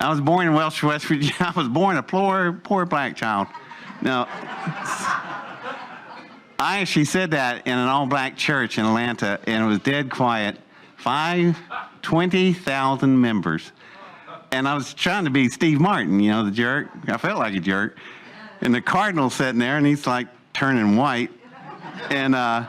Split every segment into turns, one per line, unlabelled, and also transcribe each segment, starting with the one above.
I was born in Welch, West Virginia. I was born a poor black child. No, I actually said that in an all-black church in Atlanta, and it was dead quiet. 20,000 members. And I was trying to be Steve Martin, you know, the jerk. I felt like a jerk. And the cardinal's sitting there, and he's like turning white. And I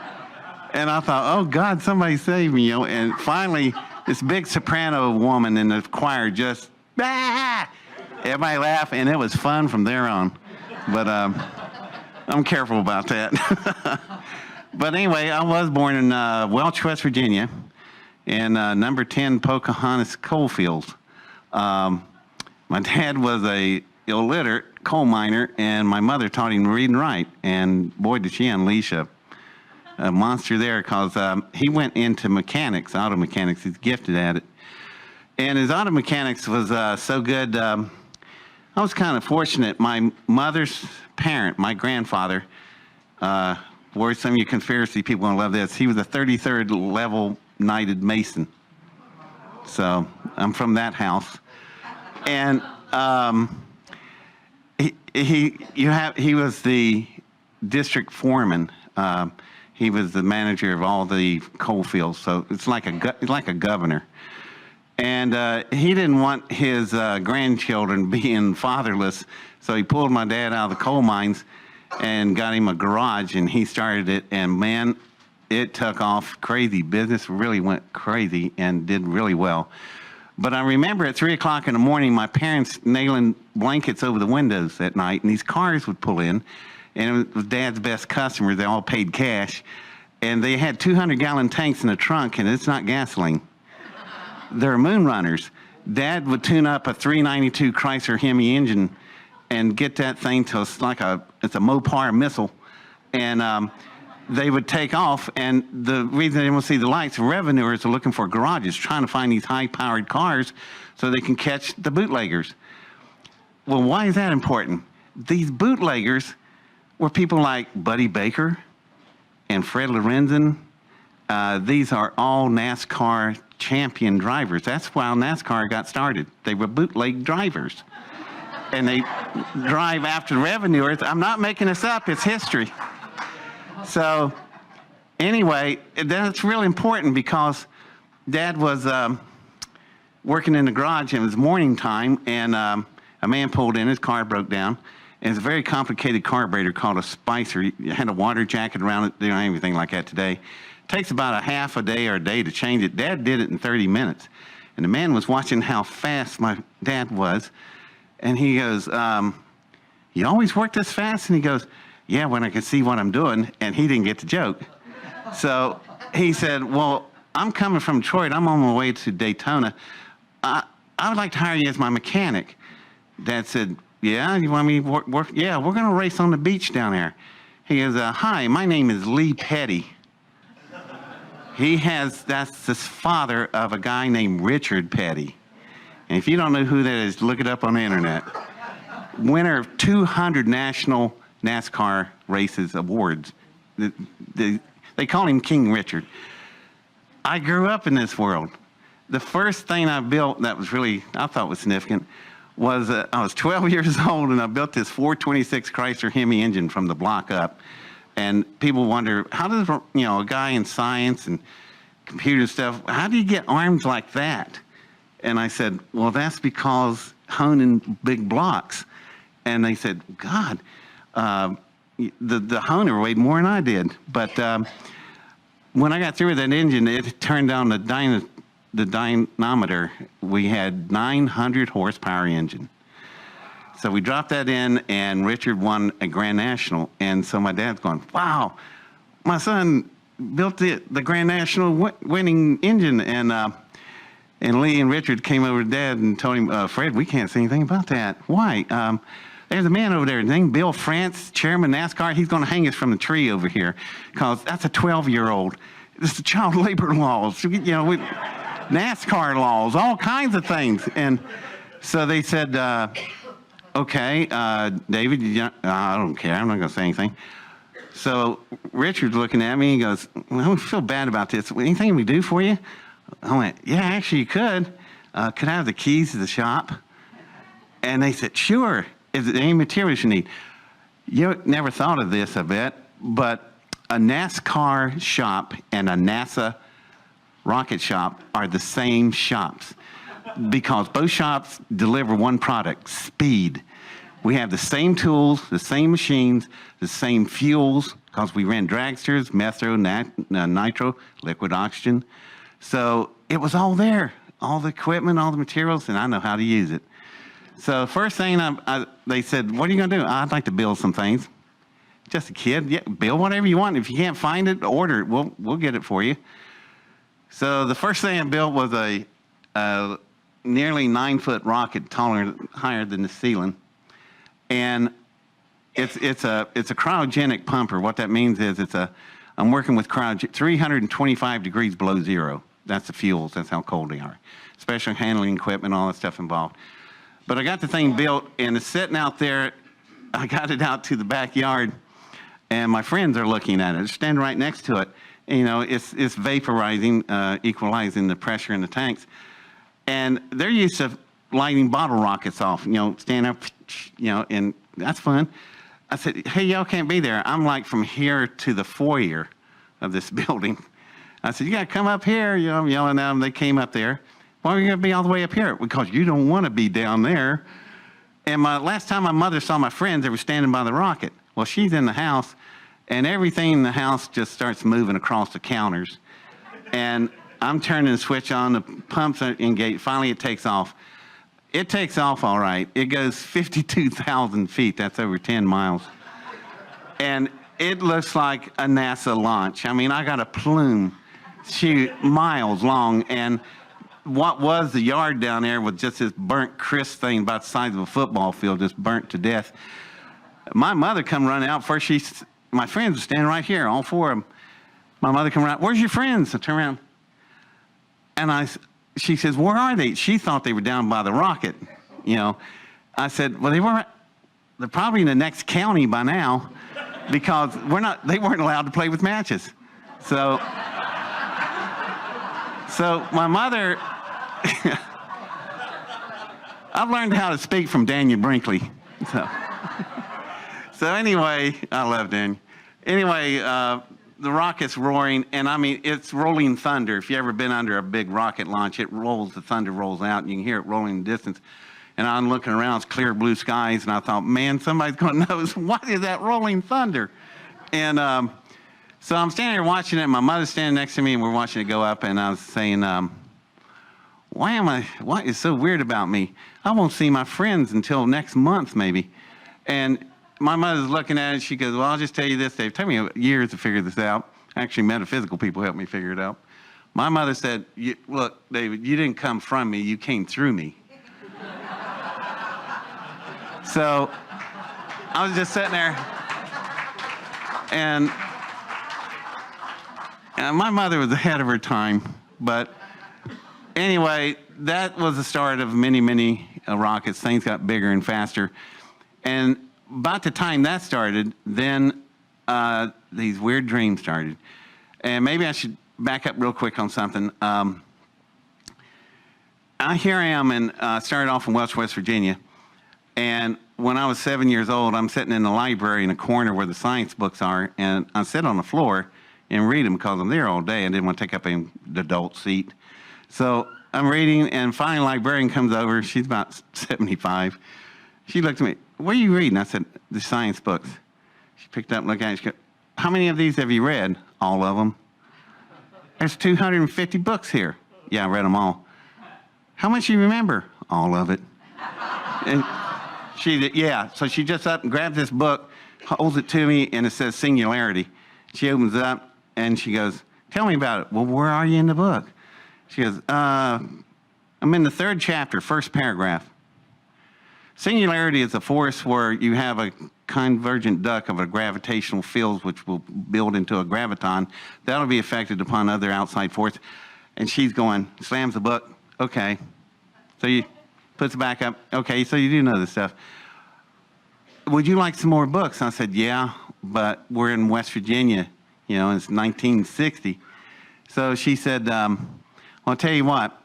thought, oh, God, somebody save me, you know. And finally, this big soprano woman in the choir just, everybody laughed, and it was fun from there on. But I'm careful about that. But anyway, I was born in Welch, West Virginia, in number 10 Pocahontas Coalfields. My dad was a illiterate coal miner, and my mother taught him to read and write. And boy, did she unleash a monster there, because he went into mechanics, auto mechanics. He's gifted at it. And his auto mechanics was so good. I was kind of fortunate. My mother's parent, my grandfather, boy, some of you conspiracy people will love this. He was a 33rd level knighted Mason. So I'm from that house. And he was the district foreman. He was the manager of all the coal fields. So it's like a governor. And he didn't want his grandchildren being fatherless, so he pulled my dad out of the coal mines and got him a garage, and he started it, and man, it took off crazy. Business really went crazy and did really well. But I remember at 3 o'clock in the morning, my parents nailing blankets over the windows at night, and these cars would pull in, and it was Dad's best customers. They all paid cash, and they had 200-gallon tanks in the trunk, and it's not gasoline. They're moon runners. Dad would tune up a 392 Chrysler Hemi engine and get that thing to it's a Mopar missile, and they would take off. And the reason they didn't want to see the lights, revenuers are looking for garages, trying to find these high-powered cars so they can catch the bootleggers. Well, why is that important? These bootleggers were people like Buddy Baker and Fred Lorenzen. These are all NASCAR champion drivers. That's how NASCAR got started. They were bootleg drivers. And they drive after the revenuers. I'm not making this up, it's history. So anyway, that's really important, because Dad was working in the garage, and it was morning time, and a man pulled in, his car broke down. And it's a very complicated carburetor called a Spicer. It had a water jacket around it. They don't have anything like that today. It takes about a half a day or a day to change it. Dad did it in 30 minutes. And the man was watching how fast my dad was. And he goes, you always work this fast? And he goes, yeah, when I can see what I'm doing. And he didn't get the joke. So he said, well, I'm coming from Detroit. I'm on my way to Daytona. I would like to hire you as my mechanic. Dad said, yeah, you want me to work? Yeah, we're going to race on the beach down there. He goes, hi, my name is Lee Petty. That's the father of a guy named Richard Petty. And if you don't know who that is, look it up on the internet. Winner of 200 national NASCAR races awards. They call him King Richard. I grew up in this world. The first thing I built that was really, I thought was significant, was I was 12 years old, and I built this 426 Chrysler Hemi engine from the block up. And people wonder, how does, a guy in science and computer stuff, how do you get arms like that? And I said, well, that's because honing big blocks. And they said, God, the honer weighed more than I did. But when I got through with that engine, it turned down the dynamometer. We had 900 horsepower engine. So we dropped that in, and Richard won a Grand National. And so my dad's going, wow, my son built the Grand National winning engine. And Lee and Richard came over to Dad and told him, Fred, we can't say anything about that. Why? There's a man over there named Bill France, chairman of NASCAR. He's going to hang us from the tree over here, because that's a 12-year-old. This is child labor laws, NASCAR laws, all kinds of things. And so they said, okay, David, I don't care. I'm not going to say anything. So Richard's looking at me. He goes, well, I feel bad about this. Anything we do for you? I went, yeah, actually you could. Could I have the keys to the shop? And they said, sure. Is there any materials you need? You never thought of this, I bet, but a NASCAR shop and a NASA rocket shop are the same shops because both shops deliver one product, speed. We have the same tools, the same machines, the same fuels, because we ran dragsters, metro, nitro, liquid oxygen. So it was all there, all the equipment, all the materials, and I know how to use it. So first thing they said, what are you going to do? I'd like to build some things. Just a kid, yeah, build whatever you want. If you can't find it, order it. We'll get it for you. So the first thing I built was a nearly 9-foot rocket, higher than the ceiling. And it's a cryogenic pumper. What that means is I'm working with 325 degrees below zero. That's the fuels. That's how cold they are. Special handling equipment, all that stuff involved. But I got the thing built, and it's sitting out there. I got it out to the backyard, and my friends are looking at it. They're standing right next to it. And, you know, it's vaporizing, equalizing the pressure in the tanks. And they're used to lighting bottle rockets off, you know, stand up, you know, and that's fun. I said, hey, y'all can't be there. I'm like from here to the foyer of this building. I said, you got to come up here. You know, I'm yelling at them. They came up there. Why are you going to be all the way up here? Because you don't want to be down there. And last time my mother saw my friends, they were standing by the rocket. Well, she's in the house, and everything in the house just starts moving across the counters. And I'm turning the switch on, the pumps are engaged. Finally, it takes off. It takes off all right. It goes 52,000 feet. That's over 10 miles. And it looks like a NASA launch. I mean, I got a plume, miles long, and what was the yard down there was just this burnt crisp thing about the size of a football field, just burnt to death. My mother come running out first. My friends were standing right here, all four of them. My mother come around, where's your friends? I turn around, and she says, where are they? She thought they were down by the rocket, you know. I said, well, they're probably in the next county by now because they weren't allowed to play with matches. So my mother, I've learned how to speak from Daniel Brinkley. So anyway, I love Daniel. Anyway, the rocket's roaring, and I mean, it's rolling thunder. If you've ever been under a big rocket launch, the thunder rolls out, and you can hear it rolling in the distance. And I'm looking around, it's clear blue skies, and I thought, man, somebody's going to notice, what is that rolling thunder? And so I'm standing here watching it, and my mother's standing next to me, and we're watching it go up, and I was saying, what is so weird about me? I won't see my friends until next month, maybe. And my mother's looking at it, she goes, well, I'll just tell you this, Dave. It took me years to figure this out. Actually, metaphysical people helped me figure it out. My mother said, look, David, you didn't come from me, you came through me. So I was just sitting there, and my mother was ahead of her time. But anyway, that was the start of many, many rockets. Things got bigger and faster. And about the time that started, then these weird dreams started. And maybe I should back up real quick on something. Here I am, and started off in Welch, West Virginia. And when I was 7 years old, I'm sitting in the library in a corner where the science books are, and I sit on the floor and read them because I'm there all day. I didn't want to take up the adult seat. So I'm reading, and finally a librarian comes over. She's about 75. She looked at me, what are you reading? I said, the science books. She picked up and looked at it. She goes, how many of these have you read? All of them. There's 250 books here. Yeah, I read them all. How much do you remember? All of it. And so she just up and grabs this book, holds it to me, and it says Singularity. She opens it up, and she goes, tell me about it. Well, where are you in the book? She goes, I'm in the 3rd chapter, 1st paragraph. Singularity is a force where you have a convergent duct of a gravitational field which will build into a graviton. That'll be affected upon other outside force. And she's going, slams the book, okay. So you puts it back up, okay, so you do know this stuff. Would you like some more books? I said, yeah, but we're in West Virginia, you know, it's 1960. So she said, well, I'll tell you what,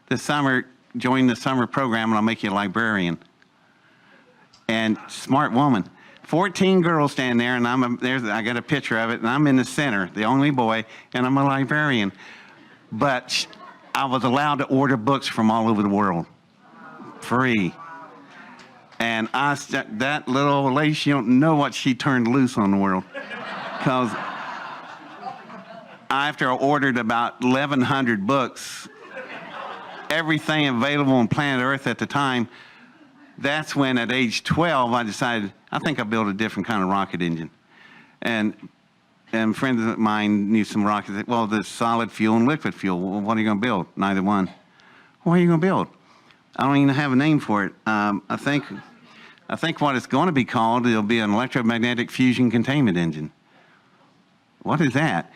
this summer, join the summer program and I'll make you a librarian. And smart woman. 14 girls stand there, and I got a picture of it, and I'm in the center, the only boy, and I'm a librarian. But I was allowed to order books from all over the world, free. And that little old lady, she don't know what she turned loose on the world. Because after I ordered about 1,100 books, everything available on planet Earth at the time, that's when at age 12, I decided, I think I'll build a different kind of rocket engine. And friends of mine knew some rockets. Well, there's solid fuel and liquid fuel. Well, what are you going to build? Neither one. What are you going to build? I don't even have a name for it. I think what it's going to be called, it'll be an electromagnetic fusion containment engine. What is that?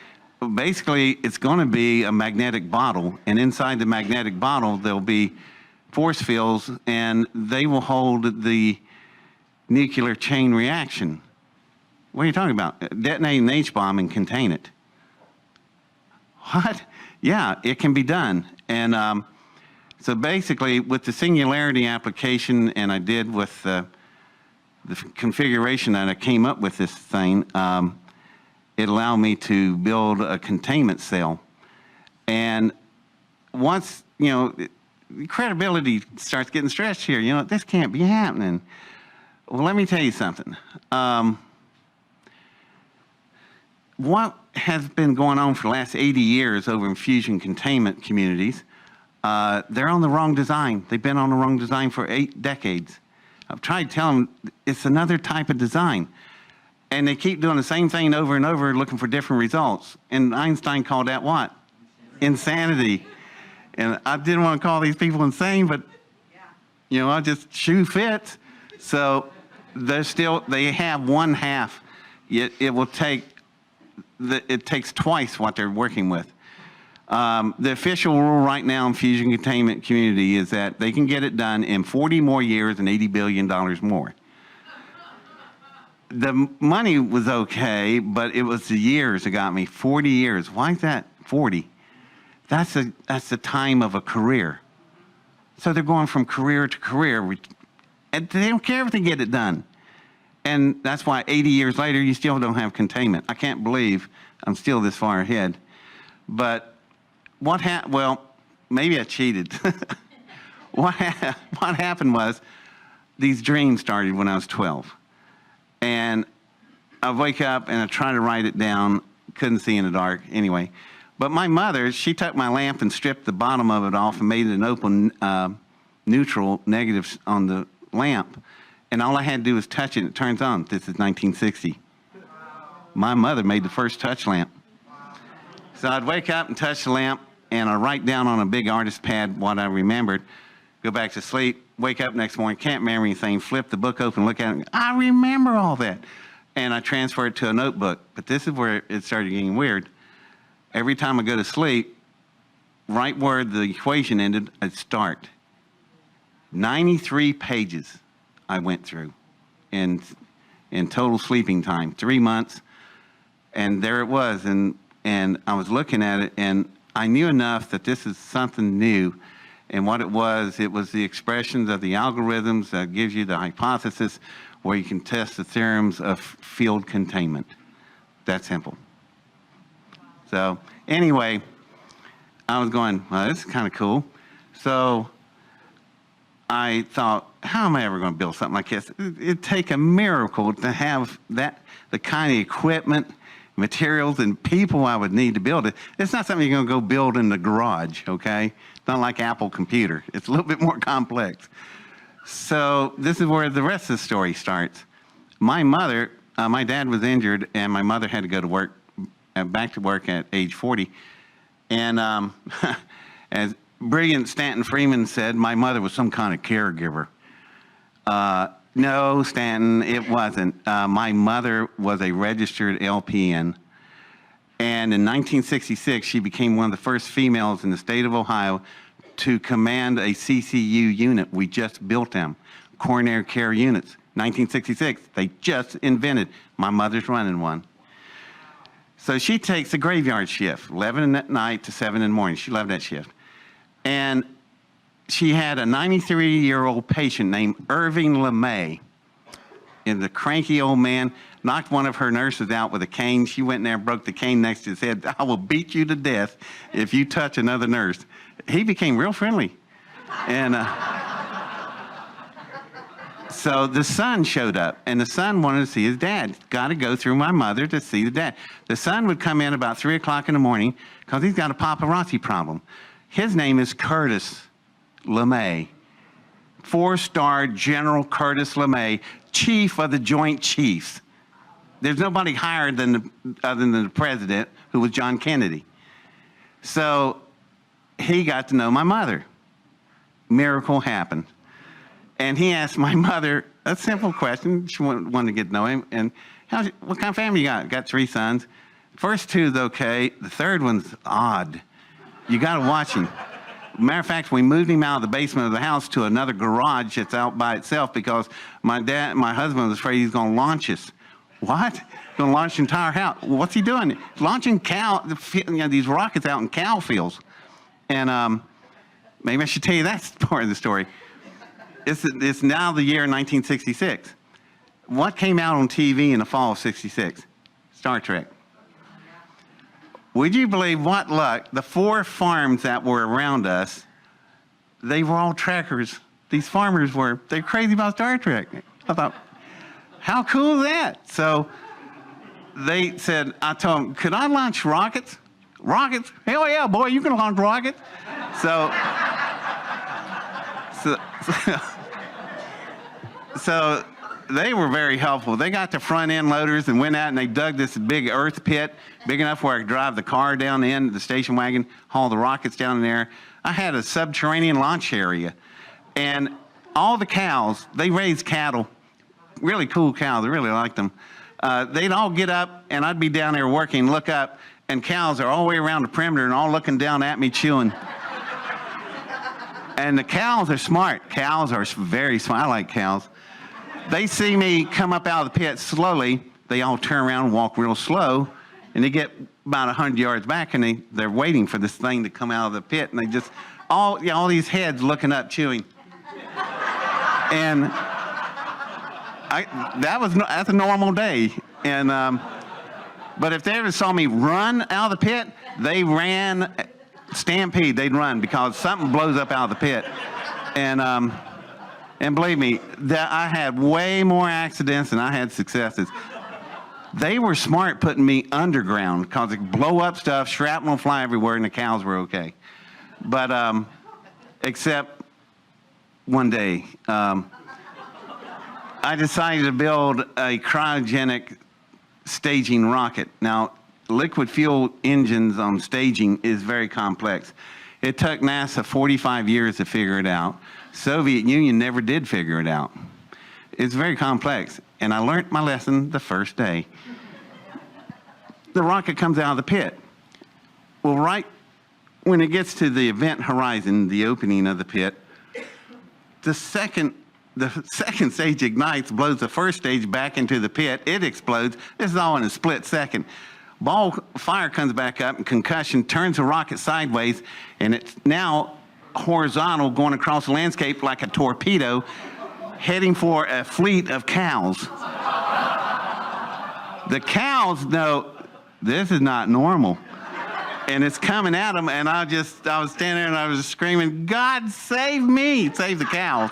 Basically, it's going to be a magnetic bottle, and inside the magnetic bottle, there'll be force fields, and they will hold the nuclear chain reaction. What are you talking about? Detonate an H-bomb and contain it. What? Yeah, it can be done. And so basically, with the Singularity application, and I did with the configuration that I came up with this thing, it allowed me to build a containment cell. And once, credibility starts getting stretched here. This can't be happening. Well, let me tell you something. What has been going on for the last 80 years over in fusion containment communities, they're on the wrong design. They've been on the wrong design for 8 decades. I've tried to tell them it's another type of design. And they keep doing the same thing over and over, looking for different results. And Einstein called that what? Insanity. And I didn't want to call these people insane, but, I just shoe fits. So they have one half. It takes twice what they're working with. The official rule right now in fusion containment community is that they can get it done in 40 more years and $80 billion more. The money was okay, but it was the years that got me. 40 years. Why is that 40? That's the time of a career. So they're going from career to career, and they don't care if they get it done. And that's why 80 years later, you still don't have containment. I can't believe I'm still this far ahead. But well, maybe I cheated. What happened was these dreams started when I was 12. And I wake up and I try to write it down, couldn't see in the dark anyway. But my mother, she took my lamp and stripped the bottom of it off and made it an open neutral negative on the lamp. And all I had to do was touch it and it turns on. This is 1960. My mother made the first touch lamp. So I'd wake up and touch the lamp and I'd write down on a big artist pad what I remembered, go back to sleep, wake up next morning, can't remember anything, flip the book open, look at it, I remember all that. And I transfer it to a notebook. But this is where it started getting weird. Every time I go to sleep, right where the equation ended, I'd start. 93 pages I went through in total sleeping time, 3 months. And there it was. And I was looking at it, and I knew enough that this is something new. And what it was the expressions of the algorithms that gives you the hypothesis where you can test the theorems of field containment. That simple. So anyway, I was going, well, this is kind of cool. So I thought, how am I ever going to build something like this? It'd take a miracle to have the kind of equipment, materials, and people I would need to build it. It's not something you're going to go build in the garage, okay? It's not like Apple Computer. It's a little bit more complex. So this is where the rest of the story starts. My mother, my dad was injured, and my mother had to go to work, back to work at age 40. And as brilliant Stanton Freeman said, my mother was some kind of caregiver. No, Stanton, it wasn't. My mother was a registered LPN. And in 1966, she became one of the first females in the state of Ohio to command a CCU unit. We just built them, coronary care units. 1966, they just invented. My mother's running one. So she takes a graveyard shift, 11 at night to 7 in the morning. She loved that shift. And she had a 93-year-old patient named Irving LeMay. And the cranky old man knocked one of her nurses out with a cane. She went in there and broke the cane next to his head. I will beat you to death if you touch another nurse. He became real friendly. And so the son showed up, and the son wanted to see his dad. Got to go through my mother to see the dad. The son would come in about 3 o'clock in the morning because he's got a paparazzi problem. His name is Curtis LeMay. 4-star General Curtis LeMay, Chief of the Joint Chiefs. There's nobody higher than other than the president, who was John Kennedy. So he got to know my mother. Miracle happened. And he asked my mother a simple question. She wanted to get to know him. And what kind of family you got? Got 3 sons. First 2's okay. The third one's odd. You got to watch him. Matter of fact, we moved him out of the basement of the house to another garage that's out by itself because my husband was afraid he's going to launch us. What? Going to launch the entire house? What's he doing? Launching these rockets out in cow fields. And maybe I should tell you that part of the story. It's now the year 1966. What came out on TV in the fall of '66? Star Trek. Would you believe what luck? The 4 farms that were around us, they were all trackers. These farmers they're crazy about Star Trek. I thought, how cool is that? So they said, I told them, could I launch rockets? Rockets? Hell yeah, boy, you can launch rockets. So they were very helpful. They got the front end loaders and went out and they dug this big earth pit, big enough where I could drive the car down in, the station wagon, haul the rockets down in there. I had a subterranean launch area. And all the cows, they raised cattle, really cool cows, I really liked them. They'd all get up and I'd be down there working, look up, and cows are all the way around the perimeter and all looking down at me chewing. And the cows are smart. Cows are very smart. I like cows. They see me come up out of the pit slowly. They all turn around and walk real slow. And they get about 100 yards back and they're waiting for this thing to come out of the pit. And they just, all these heads looking up, chewing. And that's a normal day. And, but if they ever saw me run out of the pit, they ran, stampede, they'd run because something blows up out of the pit. And believe me, I had way more accidents than I had successes. They were smart putting me underground because it blow up stuff, shrapnel fly everywhere, and the cows were okay. But except one day, I decided to build a cryogenic staging rocket. Now, liquid fuel engines on staging is very complex. It took NASA 45 years to figure it out. Soviet Union never did figure it out. It's very complex, and I learned my lesson the first day. The rocket comes out of the pit. Well, right when it gets to the event horizon, the opening of the pit, the second stage ignites, blows the first stage back into the pit. It explodes. This is all in a split second. Ball fire comes back up, and concussion turns the rocket sideways, and it's now horizontal, going across the landscape like a torpedo, heading for a fleet of cows. The cows know this is not normal, and it's coming at them. And I was standing there and I was screaming, "God save me! Save the cows!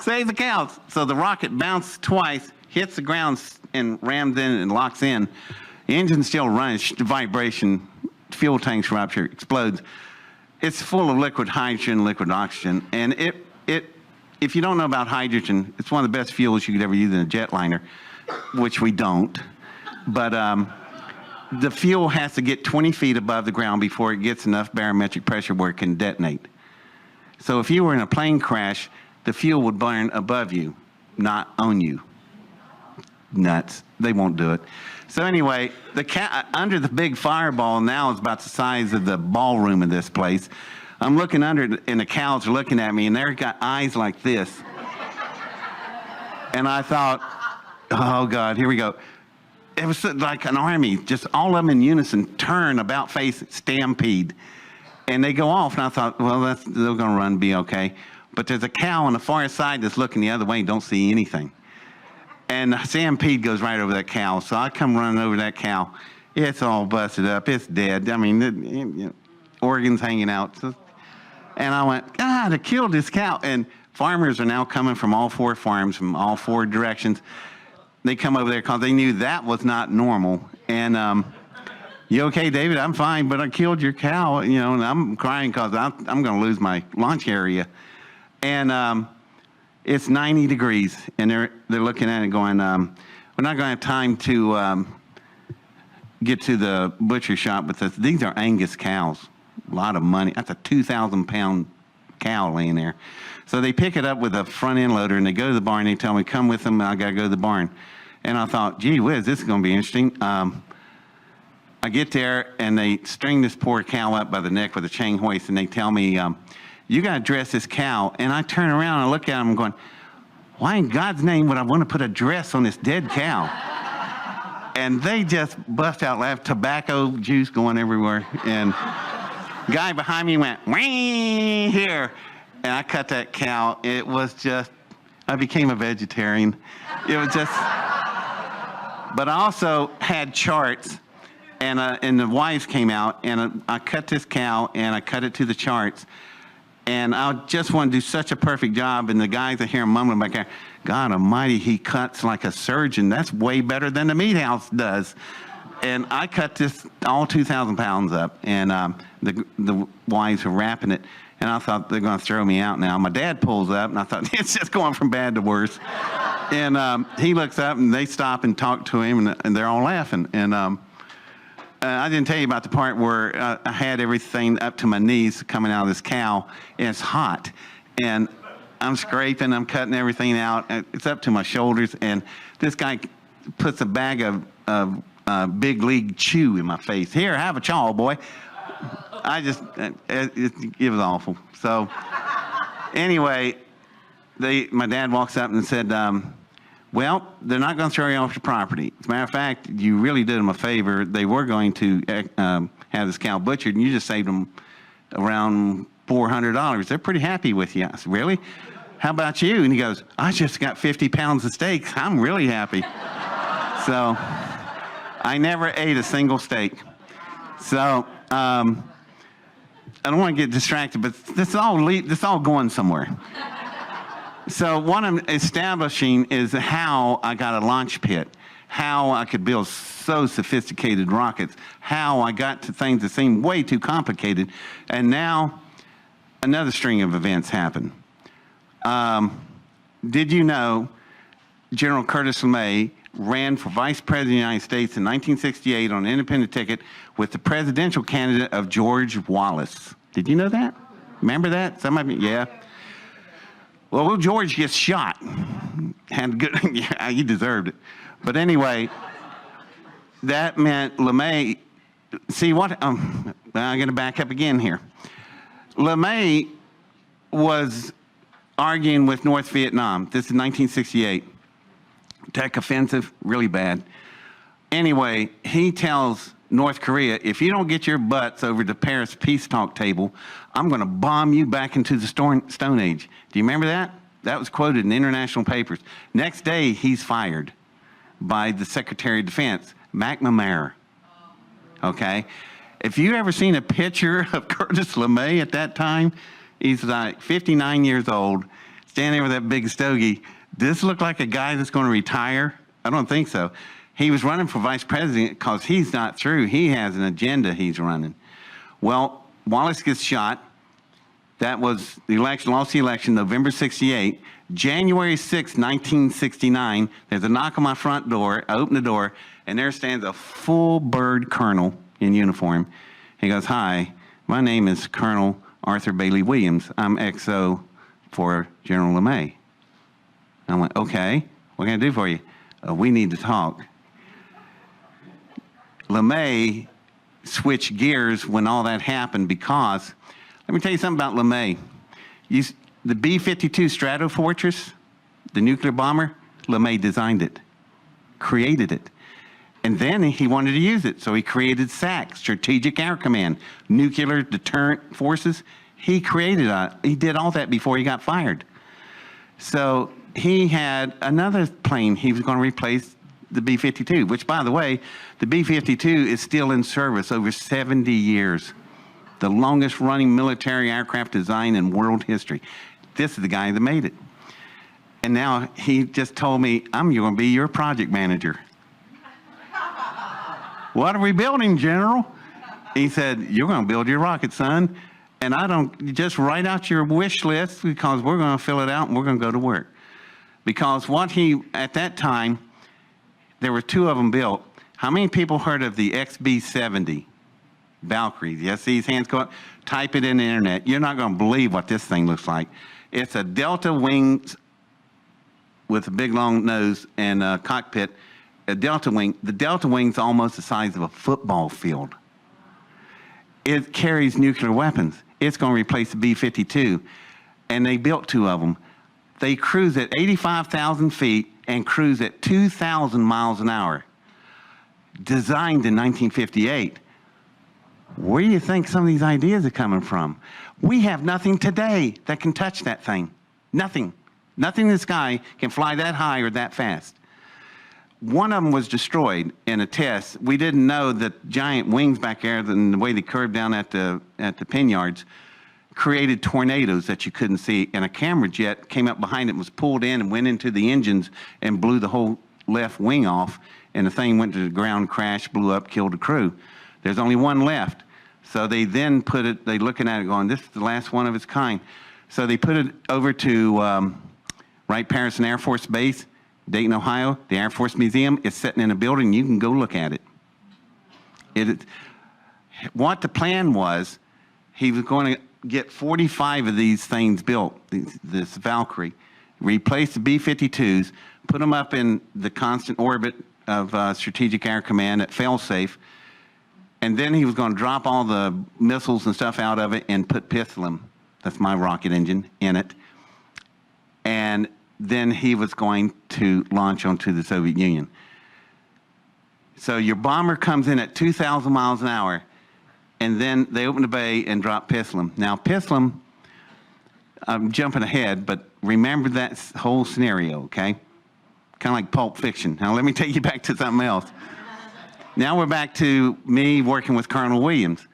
Save the cows!" So the rocket bounced twice, hits the ground, and rams in and locks in. The engine's still running, vibration, fuel tanks rupture, explodes. It's full of liquid hydrogen, liquid oxygen, and if you don't know about hydrogen, it's one of the best fuels you could ever use in a jetliner, which we don't. But the fuel has to get 20 feet above the ground before it gets enough barometric pressure where it can detonate. So if you were in a plane crash, the fuel would burn above you, not on you. Nuts. They won't do it. So anyway, under the big fireball now is about the size of the ballroom of this place. I'm looking under it, and the cows are looking at me, and they've got eyes like this. And I thought, oh, God, here we go. It was like an army, just all of them in unison, turn, about face, stampede. and they go off, and I thought, well, they're going to run, be okay. But there's a cow on the far side that's looking the other way and don't see anything. And the stampede goes right over that cow. So I come running over that cow. It's all busted up. It's dead. I mean, organs hanging out. And I went, God, I killed this cow. And farmers are now coming from all 4 farms, from all 4 directions. They come over there because they knew that was not normal. And you okay, David? I'm fine, but I killed your cow, and I'm crying because I'm going to lose my lunch area. And it's 90 degrees, and they're looking at it going, we're not going to have time to get to the butcher shop, but these are Angus cows. A lot of money. That's a 2,000-pound cow laying there. So they pick it up with a front end loader, and they go to the barn. They tell me, come with them, I got to go to the barn. And I thought, gee whiz, this is going to be interesting. I get there, and they string this poor cow up by the neck with a chain hoist, and they tell me, you got to dress this cow. And I turn around and I look at them going, why in God's name would I want to put a dress on this dead cow? And they just bust out laughing, tobacco juice going everywhere. And guy behind me went, whee, here. And I cut that cow. It was just, I became a vegetarian. It was just, but I also had charts. And the wives came out, and I cut this cow, and I cut it to the charts. And I just want to do such a perfect job. And the guys are here mumbling back there, God almighty, he cuts like a surgeon. That's way better than the meat house does. And I cut this all 2,000 pounds up, and the wives were wrapping it. And I thought, they're going to throw me out now. My dad pulls up, and I thought, it's just going from bad to worse. And he looks up, and they stop and talk to him, and they're all laughing. And I didn't tell you about the part where I had everything up to my knees coming out of this cow, and it's hot. And I'm scraping, I'm cutting everything out. It's up to my shoulders, and this guy puts a bag of Big League Chew in my face. Here, have a chaw, boy. It was awful. So anyway, my dad walks up and said, well, they're not going to throw you off your property. As a matter of fact, you really did them a favor. They were going to have this cow butchered, and you just saved them around $400. They're pretty happy with you. I said, really? How about you? And he goes, I just got 50 pounds of steaks. I'm really happy. So I never ate a single steak. So I don't want to get distracted, but this is all going somewhere. So what I'm establishing is how I got a launch pit, how I could build so sophisticated rockets, how I got to things that seemed way too complicated, and now another string of events happened. Did you know General Curtis LeMay ran for Vice President of the United States in 1968 on an independent ticket with the presidential candidate of George Wallace? Did you know that? Remember that? Some of you, yeah. Well, George gets shot. Had good, yeah, he deserved it. But anyway, that meant LeMay. See what? I'm going to back up again here. LeMay was arguing with North Vietnam. This is 1968. Tech offensive, really bad. Anyway, he tells North Korea, if you don't get your butts over the Paris peace talk table, I'm going to bomb you back into the Stone Age. Do you remember that? That was quoted in international papers. Next day, he's fired by the Secretary of Defense, McNamara. Okay? If you ever seen a picture of Curtis LeMay at that time, he's like 59 years old, standing there with that big stogie. Does this look like a guy that's going to retire? I don't think so. He was running for vice president because he's not through. He has an agenda he's running. Well, Wallace gets shot. That was the election, lost the election, November 68. January 6, 1969, there's a knock on my front door. I open the door, and there stands a full bird colonel in uniform. He goes, hi, my name is Colonel Arthur Bailey Williams. I'm XO for General LeMay. I went, okay, what can I do for you? We need to talk. LeMay switched gears when all that happened because, let me tell you something about LeMay. The B-52 Stratofortress, the nuclear bomber, LeMay designed it, created it. And then he wanted to use it, so he created SAC, Strategic Air Command, Nuclear Deterrent Forces. He did all that before he got fired. So he had another plane he was going to replace, the B-52, which, by the way, the B-52 is still in service over 70 years. The longest running military aircraft design in world history. This is the guy that made it. And now he just told me, I'm going to be your project manager. What are we building, General? He said, you're going to build your rocket, son. And just write out your wish list, because we're going to fill it out and we're going to go to work. Because at that time, there were two of them built. How many people heard of the XB-70? Valkyrie. Yes, these hands go up. Type it in the internet. You're not going to believe what this thing looks like. It's a Delta wings with a big long nose and a cockpit. A Delta wing. The Delta wing's almost the size of a football field. It carries nuclear weapons. It's going to replace the B-52. And they built two of them. They cruise at 85,000 feet and cruise at 2,000 miles an hour. Designed in 1958. Where do you think some of these ideas are coming from? We have nothing today that can touch that thing. Nothing. Nothing in the sky can fly that high or that fast. One of them was destroyed in a test. We didn't know that giant wings back there and the way they curved down at the pin yards created tornadoes that you couldn't see. And a camera jet came up behind it and was pulled in and went into the engines and blew the whole left wing off. And the thing went to the ground, crashed, blew up, killed the crew. There's only one left. So they then they looking at it going, this is the last one of its kind. So they put it over to Wright-Patterson Air Force Base, Dayton, Ohio. The Air Force Museum is sitting in a building. You can go look at it. What the plan was, he was going to get 45 of these things built, this Valkyrie, replace the B-52s, put them up in the constant orbit of Strategic Air Command at failsafe, and then he was going to drop all the missiles and stuff out of it and put Pislam, that's my rocket engine, in it. And then he was going to launch onto the Soviet Union. So your bomber comes in at 2,000 miles an hour, and then they open the bay and drop Pislam. Now, Pislam, I'm jumping ahead, but remember that whole scenario, okay? Kind of like Pulp Fiction. Now, let me take you back to something else. Now we're back to me working with Colonel Williams,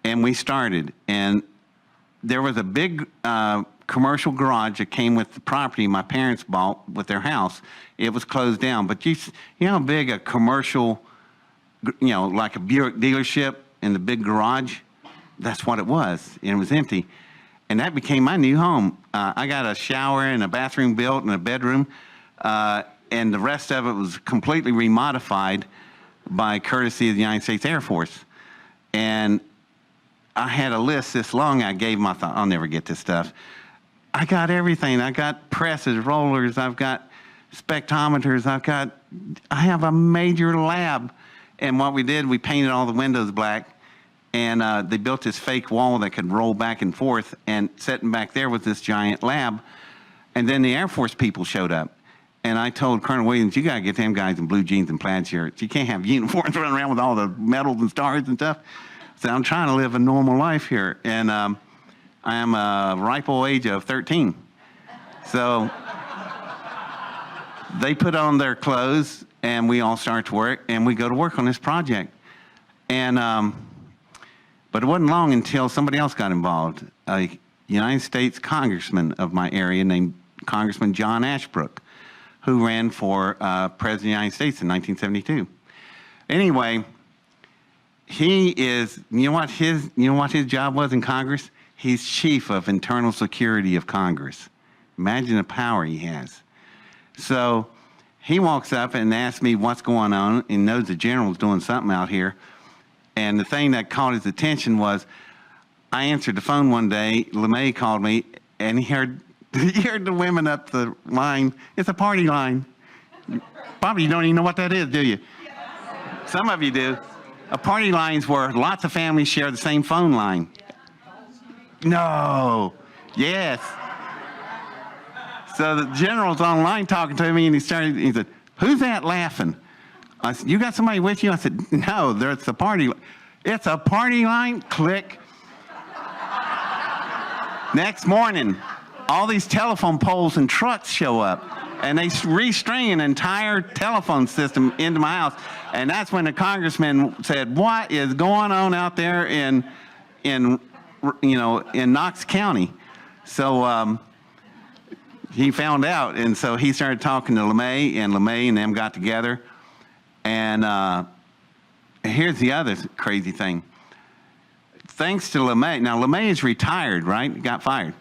and we started, and there was a big commercial garage that came with the property my parents bought with their house. It was closed down, but you know how big a commercial, like a Buick dealership in the big garage? That's what it was, and it was empty. And that became my new home. I got a shower and a bathroom built and a bedroom, and the rest of it was completely remodified by courtesy of the United States Air Force. And I had a list this long. I gave them, I thought, I'll never get this stuff. I got everything. I got presses, rollers, I've got spectrometers, I have a major lab. And what we did, we painted all the windows black, and they built this fake wall that could roll back and forth, and sitting back there was this giant lab. And then the Air Force people showed up. And I told Colonel Williams, you got to get them guys in blue jeans and plaid shirts. You can't have uniforms running around with all the medals and stars and stuff. So I'm trying to live a normal life here. And I am a ripe old age of 13. So they put on their clothes, and we all start to work, and we go to work on this project. And but it wasn't long until somebody else got involved. A United States congressman of my area named Congressman John Ashbrook, who ran for President of the United States in 1972. Anyway, he is, you know what his job was in Congress? He's chief of internal security of Congress. Imagine the power he has. So he walks up and asks me what's going on, and knows the general's doing something out here. And the thing that caught his attention was, I answered the phone one day, LeMay called me, and he heard the women up the line. It's a party line. Probably you don't even know what that is, do you? Some of you do. A party line's where lots of families share the same phone line. No. Yes. So the general's online talking to me, and he said, who's that laughing? I said, you got somebody with you? I said, no, there's a party. It's a party line. Click. Next morning, all these telephone poles and trucks show up, and they restring an entire telephone system into my house. And that's when the congressman said, what is going on out there in Knox County? So he found out, and so he started talking to LeMay, and LeMay and them got together. And here's the other crazy thing. Thanks to LeMay, now LeMay is retired, right? He got fired.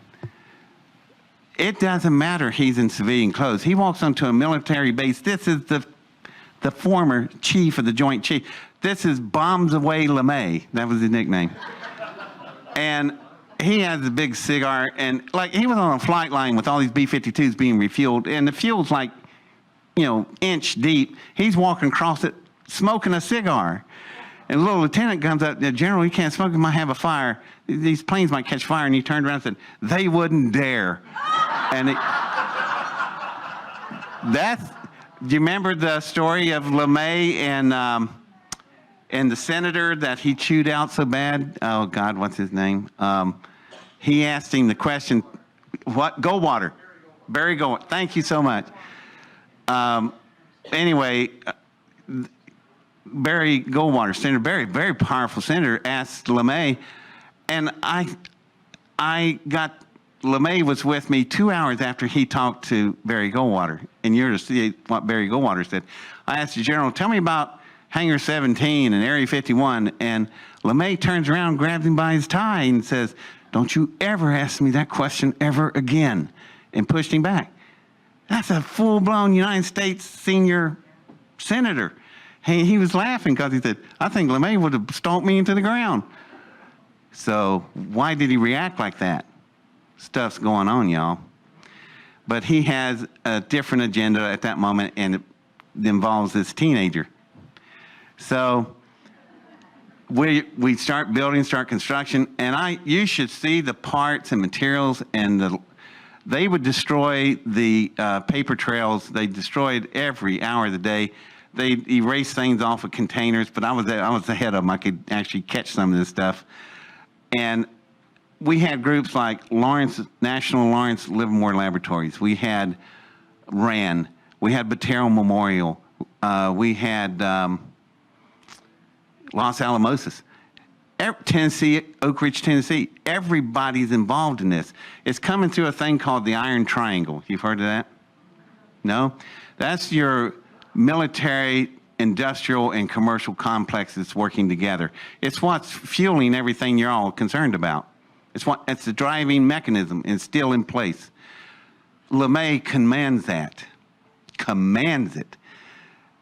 It doesn't matter he's in civilian clothes. He walks onto a military base. This is the former chief of the Joint Chief. This is Bombs Away LeMay. That was his nickname. And he has a big cigar, and like he was on a flight line with all these B-52s being refueled, and the fuel's like, inch deep. He's walking across it, smoking a cigar. And a little lieutenant comes up, General, you can't smoke, you might have a fire. These planes might catch fire. And he turned around and said, they wouldn't dare. And do you remember the story of LeMay and the senator that he chewed out so bad? Oh God, what's his name? He asked him the question, what? Goldwater. Barry Goldwater. Thank you so much. Anyway, Barry Goldwater, Senator Barry, very powerful senator, asked LeMay, and LeMay was with me 2 hours after he talked to Barry Goldwater, and you're to see what Barry Goldwater said. I asked the General, tell me about Hangar 17 and Area 51, and LeMay turns around, grabs him by his tie, and says, don't you ever ask me that question ever again, and pushed him back. That's a full-blown United States senior senator. He was laughing because he said, I think LeMay would have stomped me into the ground. So why did he react like that? Stuff's going on, y'all. But he has a different agenda at that moment, and it involves this teenager. So we start building, start construction, and you should see the parts and materials, and they would destroy the paper trails. They destroyed every hour of the day. They erased things off of containers, but I was ahead of them. I could actually catch some of this stuff. And we had groups like National Lawrence Livermore Laboratories. We had RAND. We had Batero Memorial. We had Los Alamosis. Tennessee, Oak Ridge, Tennessee. Everybody's involved in this. It's coming through a thing called the Iron Triangle. You've heard of that? No? That's your military, industrial, and commercial complexes working together. It's what's fueling everything you're all concerned about. It's the driving mechanism, and it's still in place. LeMay commands that, commands it.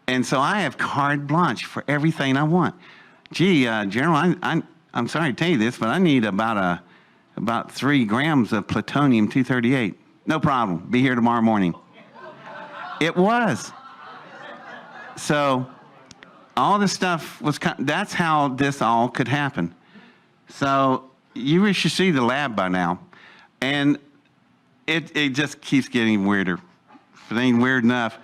And so I have carte blanche for everything I want. Gee, General, I'm sorry to tell you this, but I need about 3 grams of plutonium-238. No problem. Be here tomorrow morning. It was. So all this stuff was, that's how this all could happen. So you should see the lab by now. And it just keeps getting weirder. If it ain't weird enough,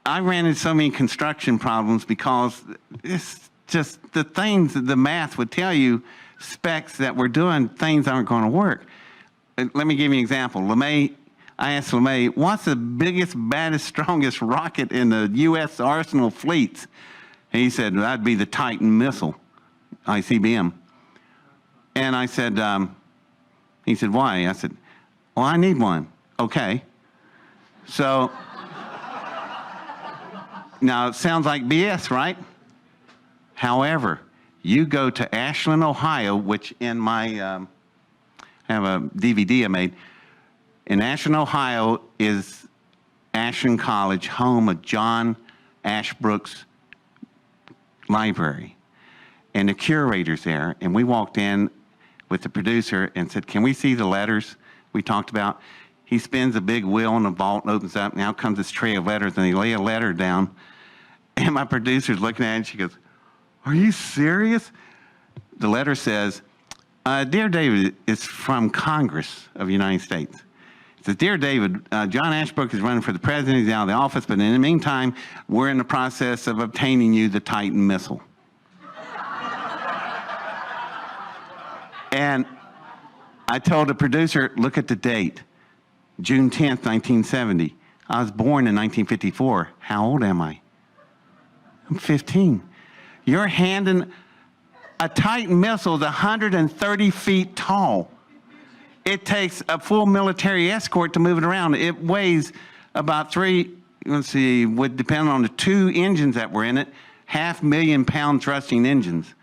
I ran into so many construction problems because it's just the things that the math would tell you, specs that we're doing, things aren't going to work. Let me give you an example. I asked LeMay, what's the biggest, baddest, strongest rocket in the U.S. arsenal fleets? And he said, that'd be the Titan missile, ICBM. And I said, he said, why? I said, well, I need one. Okay. So, now it sounds like BS, right? However, you go to Ashland, Ohio, which in my, I have a DVD I made. In Ashland, Ohio is Ashland College, home of John Ashbrook's library. And the curator's there, and we walked in with the producer and said, can we see the letters we talked about? He spins a big wheel and the vault and opens up, and out comes this tray of letters, and they lay a letter down. And my producer's looking at it, and she goes, are you serious? The letter says, Dear David, it's from Congress of the United States. says, "Dear David, John Ashbrook is running for the president. He's out of the office, but in the meantime, we're in the process of obtaining you the Titan missile." And I told the producer, "Look at the date, June 10th, 1970. I was born in 1954. How old am I? I'm 15. You're handing a Titan missile that's 130 feet tall. It takes a full military escort to move it around. It weighs about would depend on the 2 engines that were in it, 500,000-pound thrusting engines.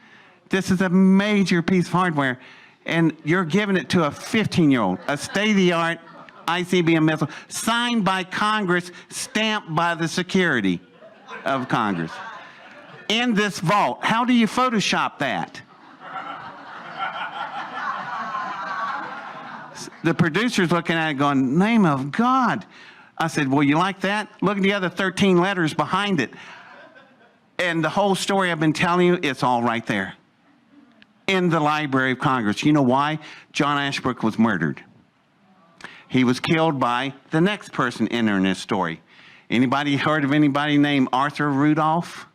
This is a major piece of hardware, and you're giving it to a 15-year-old, a state-of-the-art ICBM missile, signed by Congress, stamped by the security of Congress. In this vault, how do you Photoshop that? The producer's looking at it going, "Name of God." I said, "Well, you like that? Look at the other 13 letters behind it." And the whole story I've been telling you, it's all right there in the Library of Congress. You know why? John Ashbrook was murdered. He was killed by the next person entering this story. Anybody heard of anybody named Arthur Rudolph?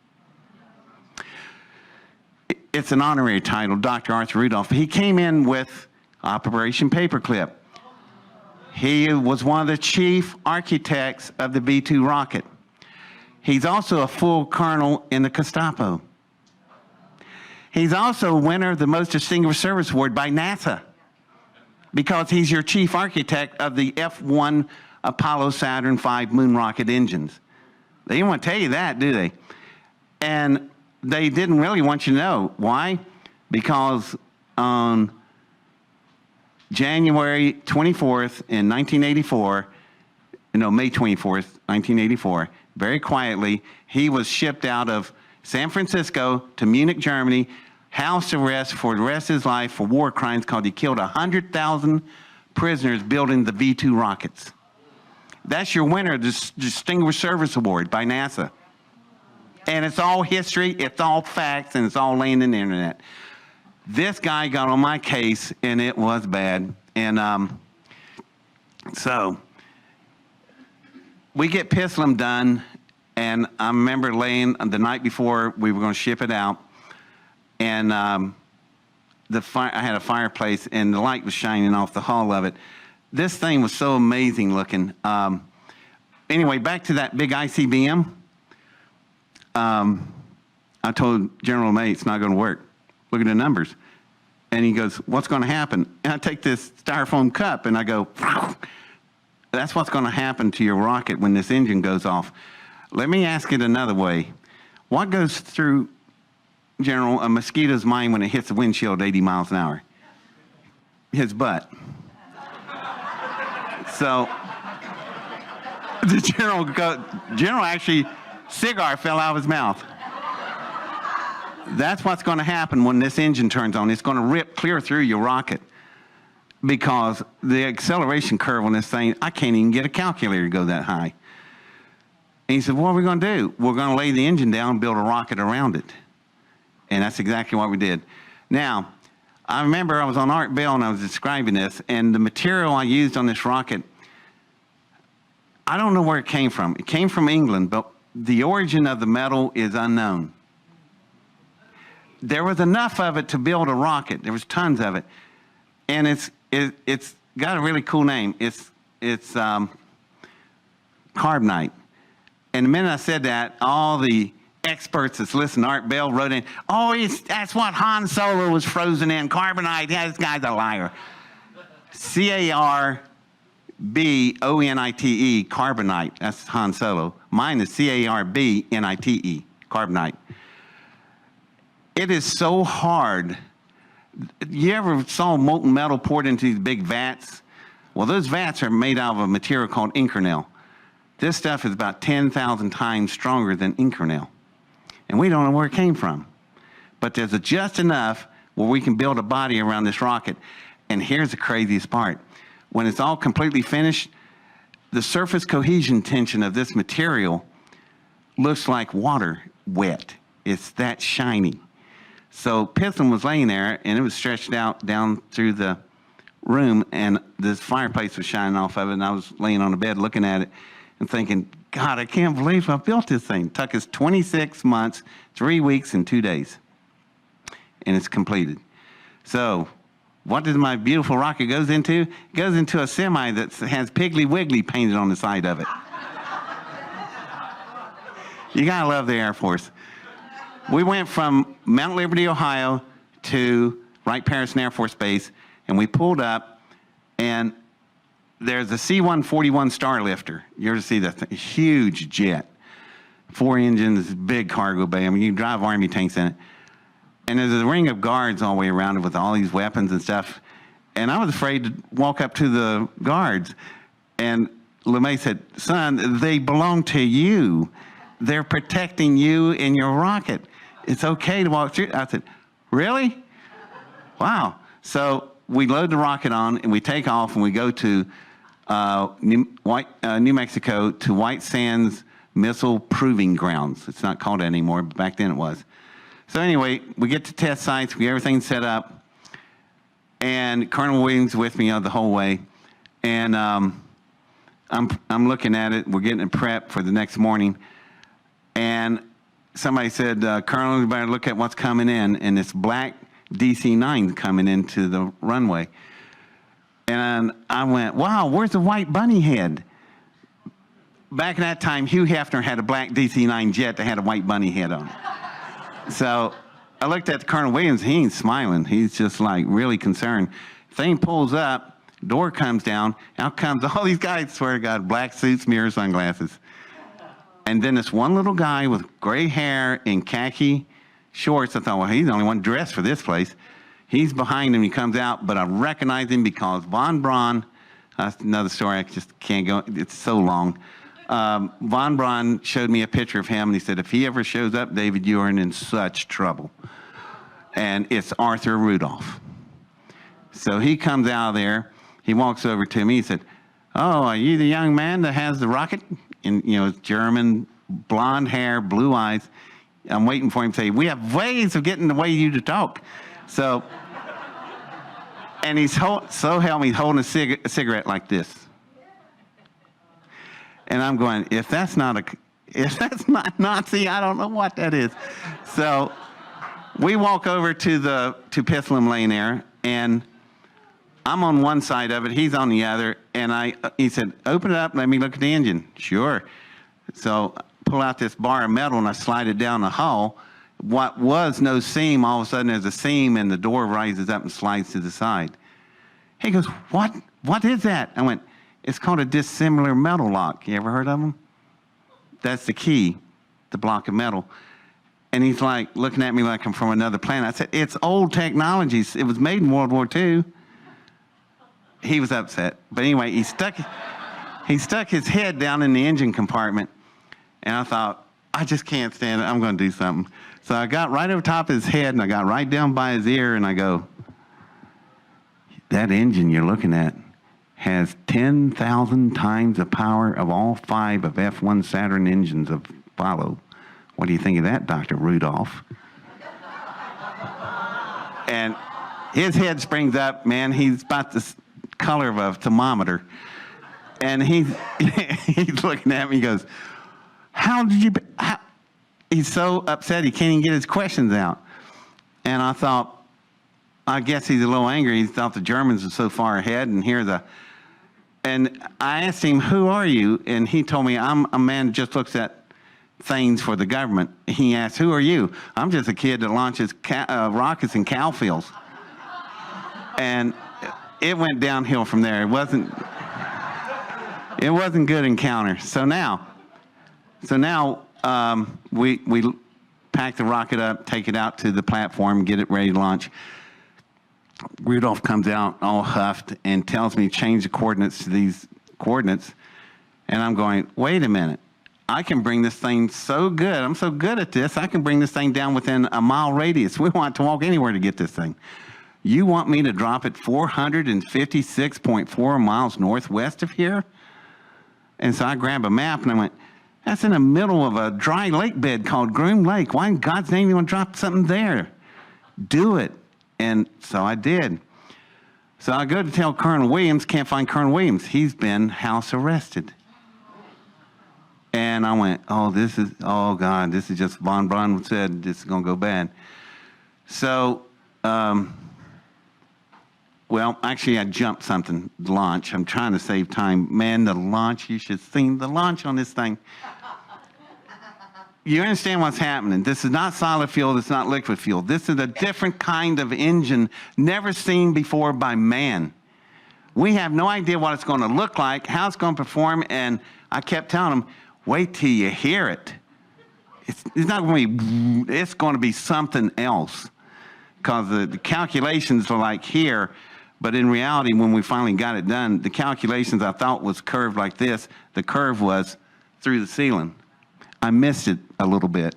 It's an honorary title, Dr. Arthur Rudolph. He came in with Operation Paperclip. He was one of the chief architects of the V-2 rocket. He's also a full colonel in the Gestapo. He's also a winner of the Most Distinguished Service Award by NASA because he's your chief architect of the F-1 Apollo Saturn V moon rocket engines. They didn't want to tell you that, do they? And they didn't really want you to know. Why? Because on January 24th in 1984, May 24th, 1984, very quietly, he was shipped out of San Francisco to Munich, Germany, house arrest for the rest of his life for war crimes because he killed 100,000 prisoners building the V-2 rockets. That's your winner of the Distinguished Service Award by NASA. And it's all history, it's all facts, and it's all laying in the internet. This guy got on my case, and it was bad. And so we get Pislam done, and I remember laying the night before we were going to ship it out, and I had a fireplace, and the light was shining off the hull of it. This thing was so amazing looking. Anyway, back to that big ICBM. I told General May it's not going to work. Look at the numbers. And he goes, "What's going to happen?" And I take this styrofoam cup and I go, "That's what's going to happen to your rocket when this engine goes off." Let me ask it another way. What goes through, General, a mosquito's mind when it hits the windshield at 80 miles an hour? His butt. So the General actually, cigar fell out of his mouth. That's what's going to happen when this engine turns on. It's going to rip clear through your rocket because the acceleration curve on this thing, I can't even get a calculator to go that high. And he said, "What are we going to do?" "We're going to lay the engine down and build a rocket around it." And that's exactly what we did. Now, I remember I was on Art Bell and I was describing this, and the material I used on this rocket, I don't know where it came from. It came from England, but the origin of the metal is unknown. There was enough of it to build a rocket. There was tons of it. And it's got a really cool name. It's carbonite. And the minute I said that, all the experts that's listening to Art Bell wrote in, "Oh, that's what Han Solo was frozen in, carbonite. Yeah, this guy's a liar." C-A-R-B-O-N-I-T-E, carbonite. That's Han Solo. Mine is C-A-R-B-N-I-T-E, carbonite. It is so hard. You ever saw molten metal poured into these big vats? Well, those vats are made out of a material called Inconel. This stuff is about 10,000 times stronger than Inconel. And we don't know where it came from. But there's just enough where we can build a body around this rocket. And here's the craziest part. When it's all completely finished, the surface cohesion tension of this material looks like water wet. It's that shiny. So Pislam was laying there, and it was stretched out down through the room, and this fireplace was shining off of it, and I was laying on the bed looking at it and thinking, God, I can't believe I built this thing. It took us 26 months, 3 weeks, and 2 days, and it's completed. So what does my beautiful rocket goes into? It goes into a semi that has Piggly Wiggly painted on the side of it. You gotta love the Air Force. We went from Mount Liberty, Ohio to Wright-Patterson Air Force Base, and we pulled up, and there's a C-141 Starlifter. You ever see that thing? Huge jet. 4 engines, big cargo bay. I mean, you can drive Army tanks in it. And there's a ring of guards all the way around it with all these weapons and stuff. And I was afraid to walk up to the guards. And LeMay said, son, they belong to you. They're protecting you and your rocket. It's okay to walk through. I said, really? Wow. So we load the rocket on and we take off and we go to New Mexico to White Sands Missile Proving Grounds. It's not called that anymore, but back then it was. So anyway, we get to test sites, we get everything set up, and Colonel Williams with me the whole way, and I'm looking at it, we're getting it prepped for the next morning, and somebody said, Colonel, you better look at what's coming in, and this black DC-9 coming into the runway. And I went, wow, where's the white bunny head? Back in that time, Hugh Hefner had a black DC-9 jet that had a white bunny head on it. So I looked at Colonel Williams, he ain't smiling. He's just like really concerned. Thing pulls up, door comes down, out comes all these guys, swear to God, black suits, mirror, sunglasses. And then this one little guy with gray hair and khaki shorts, I thought, well, he's the only one dressed for this place. He's behind him, he comes out, but I recognize him because Von Braun, that's another story, I just can't go, it's so long. Von Braun showed me a picture of him, and he said, if he ever shows up, David, you are in such trouble. And it's Arthur Rudolph. So he comes out of there, he walks over to me, he said, oh, are you the young man that has the rocket? And, you know, German, blonde hair, blue eyes. I'm waiting for him to say, we have ways of getting the way you to talk. So, and he's, so help me, holding a cigarette like this. And I'm going, if that's not Nazi, I don't know what that is. So we walk over to Pithlem Lane there, and I'm on one side of it, he's on the other, and he said, open it up, let me look at the engine. Sure. So I pull out this bar of metal and I slide it down the hull. What was no seam, all of a sudden there's a seam and the door rises up and slides to the side. He goes, what is that? I went, it's called a dissimilar metal lock. You ever heard of them? That's the key, the block of metal. And he's like looking at me like I'm from another planet. I said, it's old technology. It was made in World War II. He was upset. But anyway, he stuck his head down in the engine compartment. And I thought, I just can't stand it. I'm going to do something. So I got right over top of his head and I got right down by his ear and I go, that engine you're looking at has 10,000 times the power of all 5 of F-1 Saturn engines of Apollo. What do you think of that, Dr. Rudolph? And his head springs up, man. He's about the color of a thermometer. And he's looking at me, he goes, he's so upset he can't even get his questions out. And I thought, I guess he's a little angry. He thought the Germans were so far ahead, and I asked him, who are you? And he told me, I'm a man that just looks at things for the government. He asked, who are you? I'm just a kid that launches rockets in cow fields. And it went downhill from there. It wasn't good encounter. So now we pack the rocket up, take it out to the platform, get it ready to launch. Rudolph comes out all huffed and tells me to change the coordinates to these coordinates. And I'm going, wait a minute. I can bring this thing so good. I'm so good at this. I can bring this thing down within a mile radius. We want to walk anywhere to get this thing. You want me to drop it 456.4 miles northwest of here? And so I grabbed a map and I went, that's in the middle of a dry lake bed called Groom Lake. Why in God's name you want to drop something there? Do it. And so I did. So I go to tell Colonel Williams, can't find Colonel Williams. He's been house arrested. And I went, oh God, this is just, Von Braun said this is going to go bad. So, well, actually I jumped something, launch. I'm trying to save time. Man, the launch, you should have seen the launch on this thing. You understand what's happening. This is not solid fuel, it's not liquid fuel. This is a different kind of engine never seen before by man. We have no idea what it's going to look like, how it's going to perform, and I kept telling them, wait till you hear it. It's not going to be, it's going to be something else. Because the calculations are like here, but in reality, when we finally got it done, the calculations I thought was curved like this, the curve was through the ceiling. I missed it a little bit.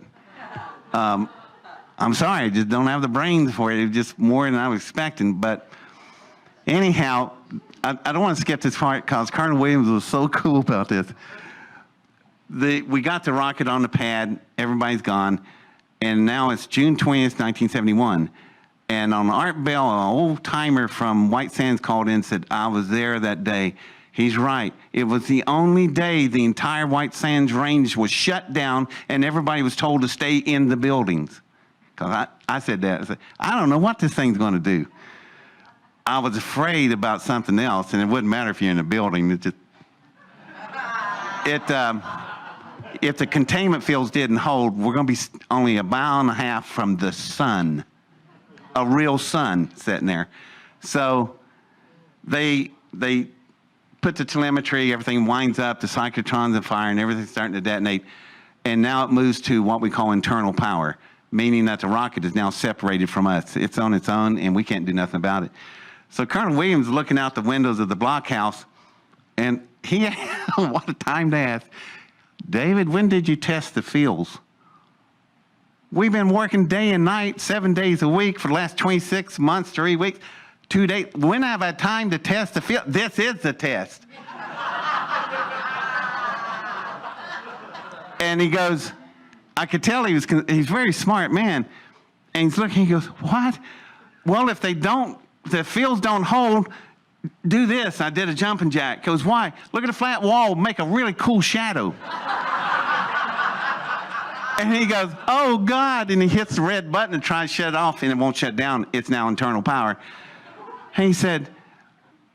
I'm sorry, I just don't have the brains for it. It was just more than I was expecting. But anyhow, I don't want to skip this part because Colonel Williams was so cool about this. We got the rocket on the pad, everybody's gone, and now it's June 20th, 1971. And on Art Bell, an old timer from White Sands called in and said, I was there that day. He's right. It was the only day the entire White Sands range was shut down and everybody was told to stay in the buildings. Because I said that. I said, I don't know what this thing's going to do. I was afraid about something else, and it wouldn't matter if you're in a building. It just, if the containment fields didn't hold, we're going to be only a mile and a half from the sun, a real sun sitting there. So they put the telemetry, everything winds up, the cyclotrons are firing, everything's starting to detonate, and now it moves to what we call internal power, meaning that the rocket is now separated from us. It's on its own, and we can't do nothing about it. So Colonel Williams is looking out the windows of the blockhouse, and he, what a time to ask, David, when did you test the fields? We've been working day and night, 7 days a week for the last 26 months, 3 weeks. 2 days. When have I had time to test the field? This is the test. And he goes, I could tell he's a very smart man. And he's looking, he goes, what? Well, if the fields don't hold, do this. I did a jumping jack. He goes, why? Look at the flat wall, make a really cool shadow. And he goes, oh God. And he hits the red button and tries to shut it off, and it won't shut down. It's now internal power. And he said,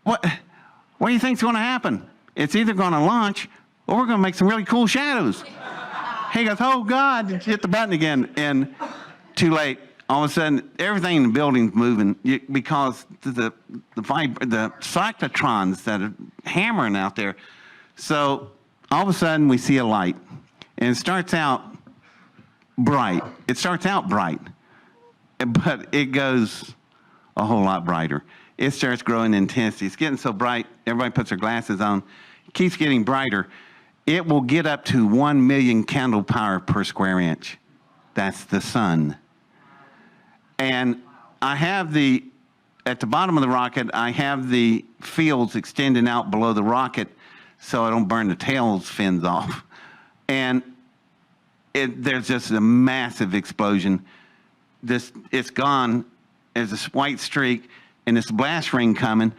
what do you think's going to happen? It's either going to launch or we're going to make some really cool shadows. He goes, oh God, and hit the button again, and too late. All of a sudden, everything in the building's moving because the cyclotrons that are hammering out there. So all of a sudden, we see a light, and it starts out bright. But it goes a whole lot brighter. It starts growing in intensity. It's getting so bright, everybody puts their glasses on. It keeps getting brighter. It will get up to 1 million candle power per square inch. That's the sun. And I have at the bottom of the rocket, I have the fields extending out below the rocket so I don't burn the tails fins off. And there's just a massive explosion. It's gone. There's this white streak and this blast ring coming.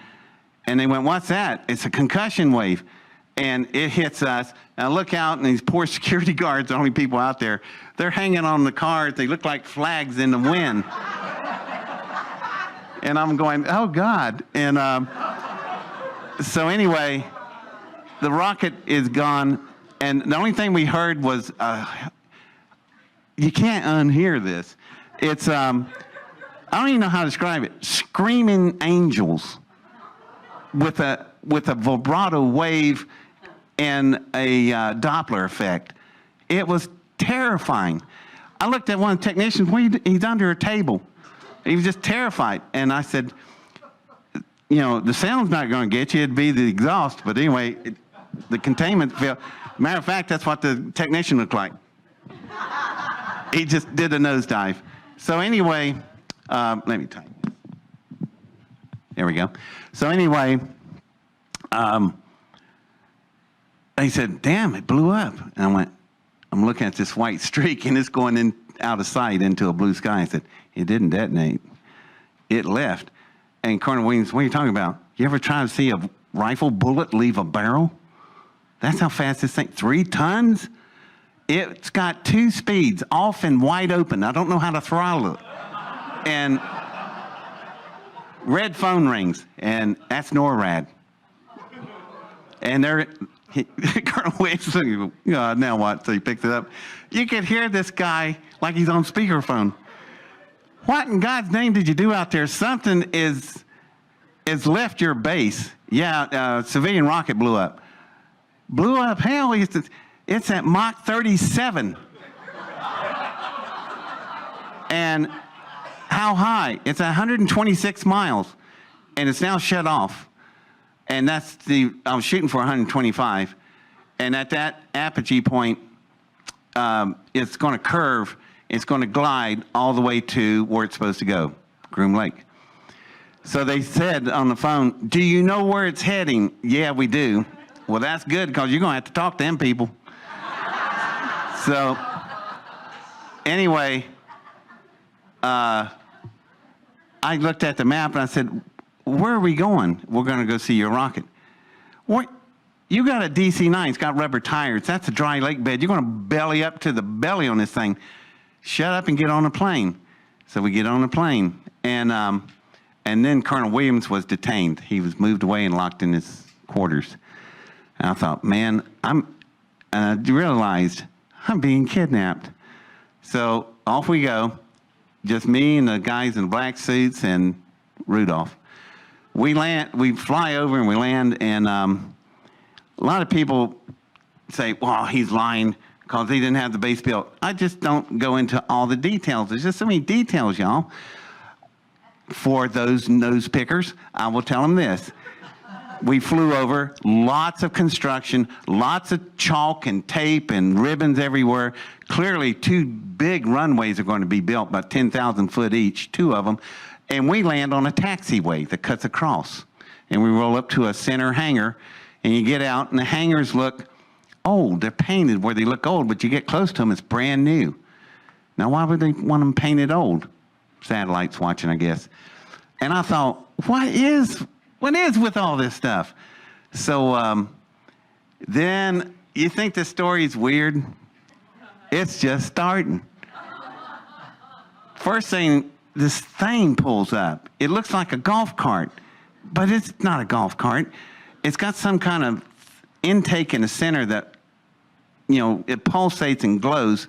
And they went, what's that? It's a concussion wave. And it hits us. And I look out, and these poor security guards, the only people out there, they're hanging on the cars. They look like flags in the wind. And I'm going, oh God. And so anyway, the rocket is gone. And the only thing we heard was, you can't unhear this. It's, I don't even know how to describe it. Screaming angels with a vibrato wave and a Doppler effect. It was terrifying. I looked at one of the technicians, he's under a table. He was just terrified. And I said, you know, the sound's not going to get you, it'd be the exhaust. But anyway, the containment failed. Matter of fact, that's what the technician looked like. He just did a nosedive. So anyway, let me type. There we go. So anyway, they said, damn, it blew up. And I went, I'm looking at this white streak, and it's going in out of sight into a blue sky. I said, it didn't detonate. It left. And Colonel Williams, what are you talking about? You ever try to see a rifle bullet leave a barrel? That's how fast this thing, 3 tons? It's got 2 speeds, off and wide open. I don't know how to throttle it. And red phone rings, and that's NORAD. And Colonel Williams, now what? So he picked it up. You could hear this guy like he's on speakerphone. What in God's name did you do out there? Something is left your base. Yeah, civilian rocket blew up. Blew up? Hell, it's at Mach 37. And how high? It's 126 miles, and it's now shut off. And I was shooting for 125, and at that apogee point, it's going to curve, it's going to glide all the way to where it's supposed to go, Groom Lake. So they said on the phone, do you know where it's heading? Yeah, we do. Well, that's good, because you're going to have to talk to them people. So anyway, I looked at the map and I said, where are we going? We're going to go see your rocket. What? You got a DC-9, it's got rubber tires. That's a dry lake bed. You're going to belly up to the belly on this thing. Shut up and get on a plane. So we get on a plane. And then Colonel Williams was detained. He was moved away and locked in his quarters. And I thought, man, and I realized I'm being kidnapped. So off we go. Just me and the guys in black suits and Rudolph. We fly over and we land, and a lot of people say, well, he's lying because he didn't have the base built. I just don't go into all the details. There's just so many details, y'all. For those nose pickers, I will tell them this. We flew over, lots of construction, lots of chalk and tape and ribbons everywhere. Clearly, 2 big runways are going to be built, about 10,000 foot each, 2 of them. And we land on a taxiway that cuts across. And we roll up to a center hangar, and you get out, and the hangars look old. They're painted where they look old, but you get close to them, it's brand new. Now, why would they want them painted old? Satellites watching, I guess. And I thought, what is with all this stuff? So then you think the story's weird? It's just starting. First thing, this thing pulls up. It looks like a golf cart, but it's not a golf cart. It's got some kind of intake in the center that, it pulsates and glows.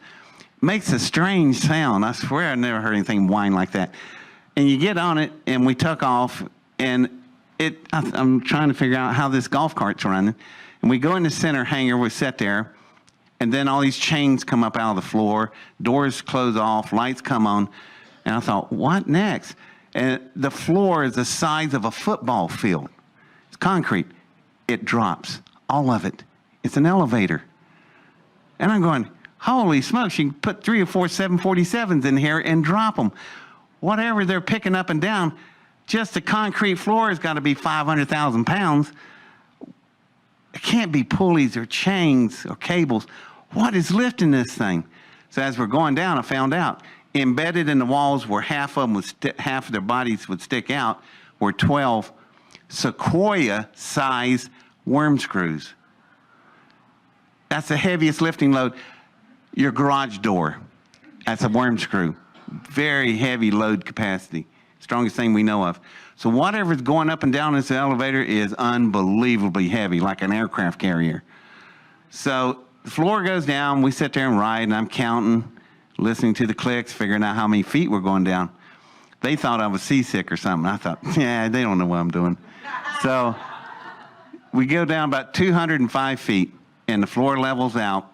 Makes a strange sound. I swear I never heard anything whine like that. And you get on it, and we took off, and I'm trying to figure out how this golf cart's running. And we go in the center hangar, we sit there, and then all these chains come up out of the floor, doors close off, lights come on. And I thought, what next? And the floor is the size of a football field. It's concrete. It drops, all of it. It's an elevator. And I'm going, holy smokes, you can put 3 or 4 747s in here and drop them. Whatever they're picking up and down, just the concrete floor has got to be 500,000 pounds. It can't be pulleys or chains or cables. What is lifting this thing? So as we're going down, I found out embedded in the walls where half of their bodies would stick out were 12 Sequoia-size worm screws. That's the heaviest lifting load. Your garage door, that's a worm screw. Very heavy load capacity. Strongest thing we know of. So whatever's going up and down this elevator is unbelievably heavy, like an aircraft carrier. So the floor goes down, we sit there and ride, and I'm counting, listening to the clicks, figuring out how many feet we're going down. They thought I was seasick or something. I thought, yeah, they don't know what I'm doing. So we go down about 205 feet, and the floor levels out.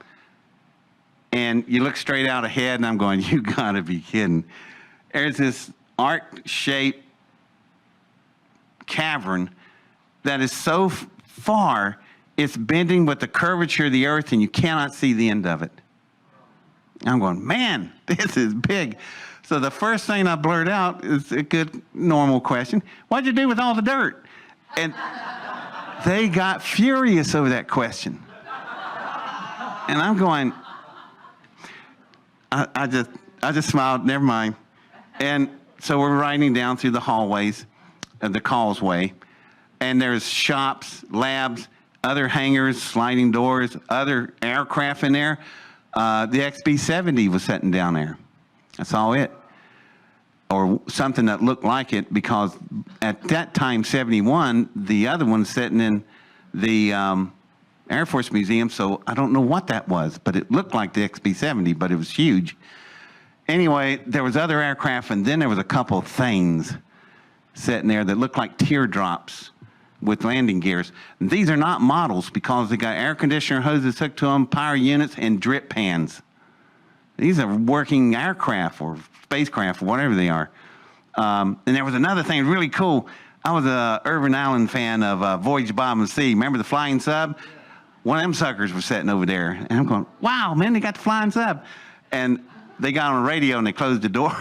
And you look straight out ahead, and I'm going, you gotta be kidding. There's this arc-shaped cavern that is so far, it's bending with the curvature of the earth, and you cannot see the end of it. I'm going, man, this is big. So the first thing I blurt out is a good, normal question. What'd you do with all the dirt? And they got furious over that question. And I'm going, I just smiled, never mind. And so we're riding down through the hallways. of the causeway, and there's shops, labs, other hangars, sliding doors, other aircraft in there. The XB-70 was sitting down there. That's all it. Or something that looked like it, because at that time, 71, the other one's sitting in the Air Force Museum, so I don't know what that was, but it looked like the XB-70, but it was huge. Anyway, there was other aircraft, and then there was a couple of things sitting there that looked like teardrops with landing gears. And these are not models, because they got air conditioner hoses hooked to them, power units, and drip pans. These are working aircraft or spacecraft or whatever they are. And there was another thing really cool. I was a Irvin Allen fan of Voyage Bob and Sea. Remember the flying sub? One of them suckers was sitting over there. And I'm going, wow, man, they got the flying sub. And they got on the radio and they closed the door.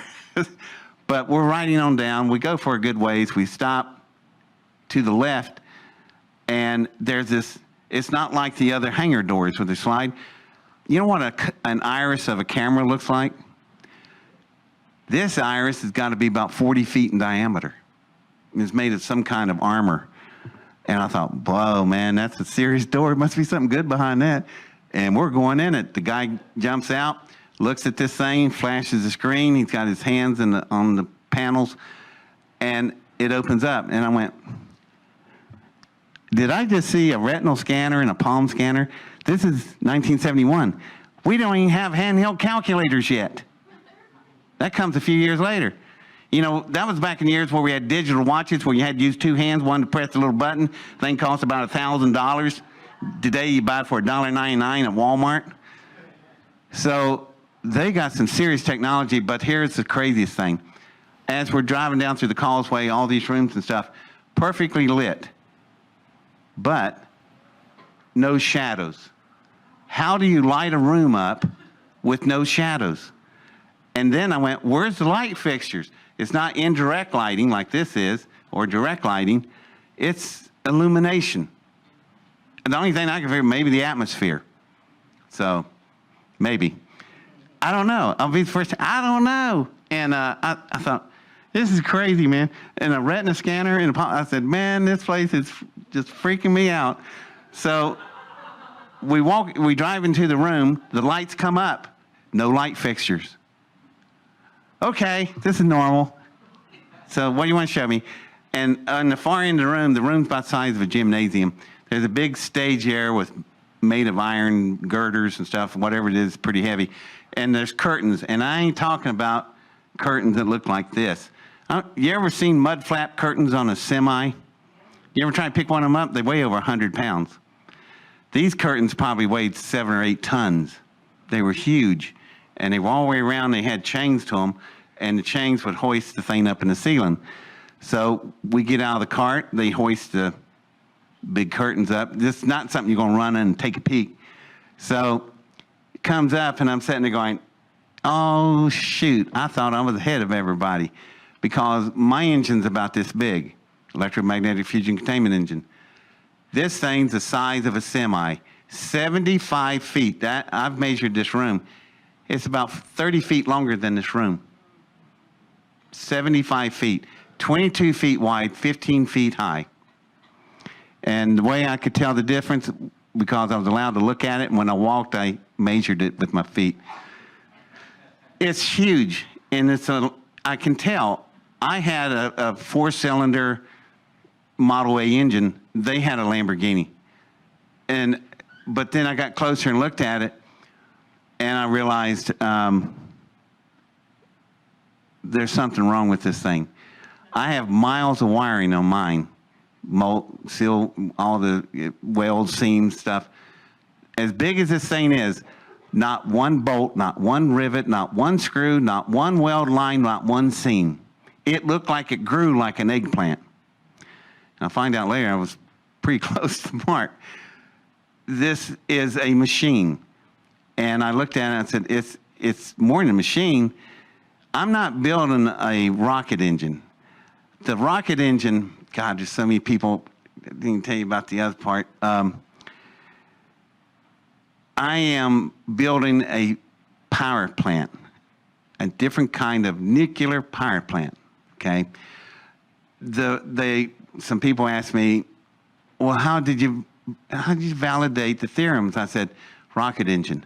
But we're riding on down. We go for a good ways. We stop to the left. And there's this, it's not like the other hangar doors where they slide. You know what an iris of a camera looks like? This iris has got to be about 40 feet in diameter. It's made of some kind of armor. And I thought, whoa, man, that's a serious door. It must be something good behind that. And we're going in it. The guy jumps out, looks at this thing, flashes the screen. He's got his hands on the panels, and it opens up. And I went, did I just see a retinal scanner and a palm scanner? This is 1971. We don't even have handheld calculators yet. That comes a few years later. You know, that was back in the years where we had digital watches where you had to use two hands, one to press the little button. Thing cost about $1,000. Today you buy it for $1.99 at Walmart. So they got some serious technology, but here's the craziest thing. As we're driving down through the causeway, all these rooms and stuff, perfectly lit, but no shadows. How do you light a room up with no shadows? And then I went, where's the light fixtures? It's not indirect lighting like this is, or direct lighting. It's illumination. And the only thing I can figure, maybe the atmosphere. So, maybe. I don't know. I'll be the first. I don't know. And I thought, this is crazy, man. And a retina scanner, and I said, man, this place is just freaking me out. So, we drive into the room. The lights come up. No light fixtures. Okay, this is normal. So what do you want to show me? And on the far end of the room's about the size of a gymnasium. There's a big stage there made of iron girders and stuff, whatever it is, pretty heavy. And there's curtains, and I ain't talking about curtains that look like this. You ever seen mud flap curtains on a semi? You ever try to pick one of them up? They weigh over 100 pounds. These curtains probably weighed 7 or 8 tons. They were huge. And they were all the way around. They had chains to them, and the chains would hoist the thing up in the ceiling. So we get out of the cart. They hoist the big curtains up. This is not something you're going to run in and take a peek. So it comes up, and I'm sitting there going, oh, shoot. I thought I was ahead of everybody because my engine's about this big, electromagnetic fusion containment engine. This thing's the size of a semi, 75 feet. I've measured this room. It's about 30 feet longer than this room. 75 feet, 22 feet wide, 15 feet high. And the way I could tell the difference, because I was allowed to look at it, and when I walked, I measured it with my feet. It's huge, and I can tell. I had a 4-cylinder Model A engine. They had a Lamborghini. But then I got closer and looked at it, and I realized there's something wrong with this thing. I have miles of wiring on mine, seal, all the weld seams stuff. As big as this thing is, not one bolt, not one rivet, not one screw, not one weld line, not one seam. It looked like it grew like an eggplant. I'll find out later I was pretty close to the mark. This is a machine. And I looked at it and I said, it's more than a machine. I'm not building a rocket engine. The rocket engine, God, there's so many people, I didn't tell you about the other part. I am building a power plant, a different kind of nuclear power plant, okay? some people asked me, well, how did you validate the theorems? I said, rocket engine.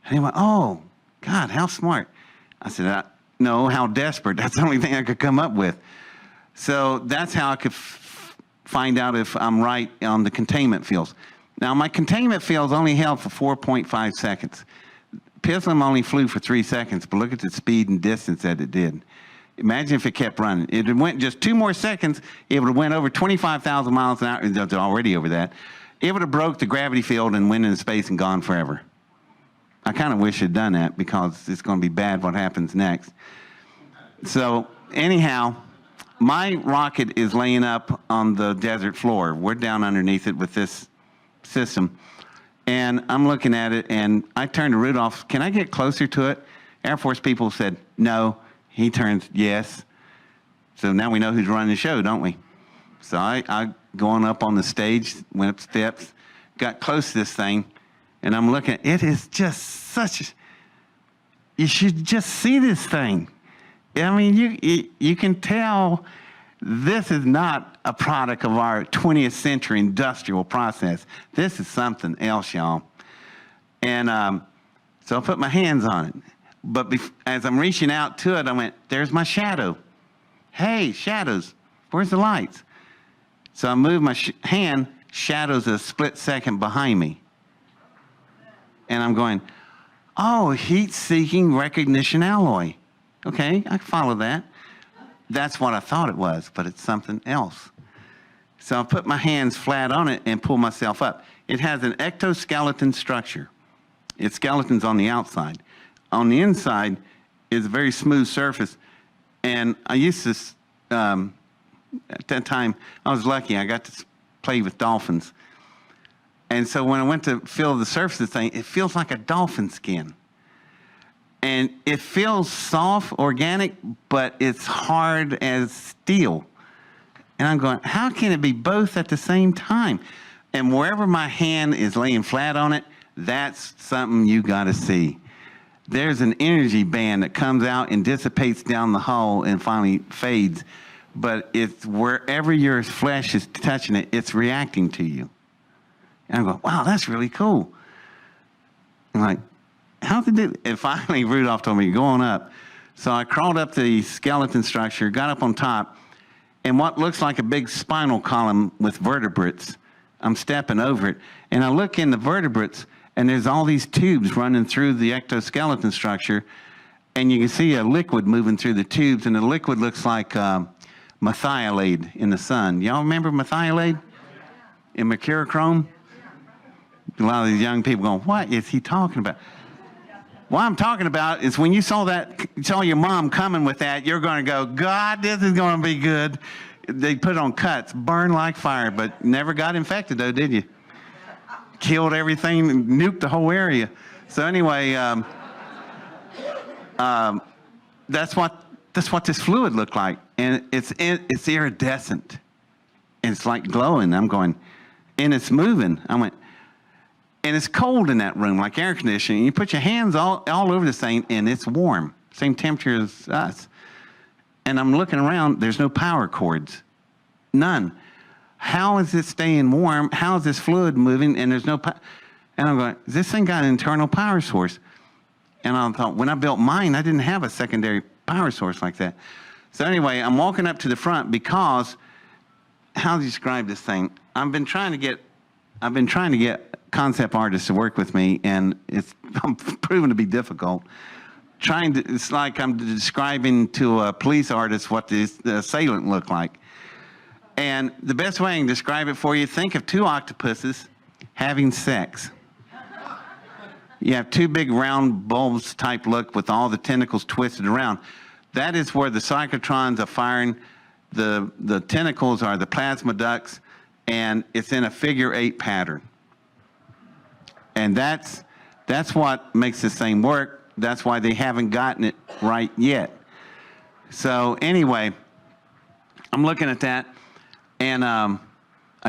And he went, oh, God, how smart. I said, no, how desperate. That's the only thing I could come up with. So that's how I could find out if I'm right on the containment fields. Now, my containment fields only held for 4.5 seconds. PISLM only flew for 3 seconds, but look at the speed and distance that it did. Imagine if it kept running. It went just 2 more seconds, it would have went over 25,000 miles an hour. It's already over that. It would have broke the gravity field and went into space and gone forever. I kind of wish it had done that because it's going to be bad what happens next. So anyhow, my rocket is laying up on the desert floor. We're down underneath it with this system. And I'm looking at it, and I turned to Rudolph, can I get closer to it? Air Force people said, no. He turns, yes. So now we know who's running the show, don't we? So I going up on the stage, went up steps, got close to this thing, and I'm looking. It is just such, you should just see this thing. I mean, you can tell this is not a product of our 20th century industrial process. This is something else, y'all. And so I put my hands on it. But as I'm reaching out to it, I went, there's my shadow. Hey, shadows, where's the lights? So I moved my hand, shadows a split second behind me. And I'm going, oh, heat-seeking recognition alloy. Okay, I can follow that. That's what I thought it was, but it's something else. So I put my hands flat on it and pull myself up. It has an ectoskeleton structure. Its skeleton's on the outside. On the inside is a very smooth surface. And I used to, at that time, I was lucky. I got to play with dolphins. And so when I went to feel the surface of the thing, it feels like a dolphin skin. And it feels soft, organic, but it's hard as steel. And I'm going, how can it be both at the same time? And wherever my hand is laying flat on it, that's something you got to see. There's an energy band that comes out and dissipates down the hull and finally fades. But it's wherever your flesh is touching it, it's reacting to you. And I'm going, wow, that's really cool. I'm like, how did it? And finally, Rudolph told me, go on up. So I crawled up the skeleton structure, got up on top, and what looks like a big spinal column with vertebrates, I'm stepping over it, and I look in the vertebrates, and there's all these tubes running through the ectoskeleton structure, and you can see a liquid moving through the tubes, and the liquid looks like methylate in the sun. Y'all remember methylate in mercurochrome? A lot of these young people going, what is he talking about? What I'm talking about is when you saw your mom coming with that, you're going to go, God, this is going to be good. They put it on cuts, burn like fire, but never got infected though, did you? Killed everything, nuked the whole area. So anyway, that's what this fluid looked like, and it's iridescent, and it's like glowing. I'm going, and it's moving. I went. And it's cold in that room, like air conditioning. You put your hands all over this thing, and it's warm, same temperature as us. And I'm looking around, there's no power cords, none. How is it staying warm? How is this fluid moving? And there's no power. And I'm going, this thing got an internal power source. And I thought, when I built mine, I didn't have a secondary power source like that. So anyway, I'm walking up to the front because, how do you describe this thing? I've been trying to get concept artists to work with me, and it's proven to be difficult. It's like I'm describing to a police artist what the assailant looked like. And the best way I can describe it for you, think of 2 octopuses having sex. You have 2 big round bulbs type look with all the tentacles twisted around. That is where the cyclotrons are firing. The tentacles are the plasma ducts, and it's in a figure 8 pattern. And that's what makes this thing work. That's why they haven't gotten it right yet. So anyway, I'm looking at that, and I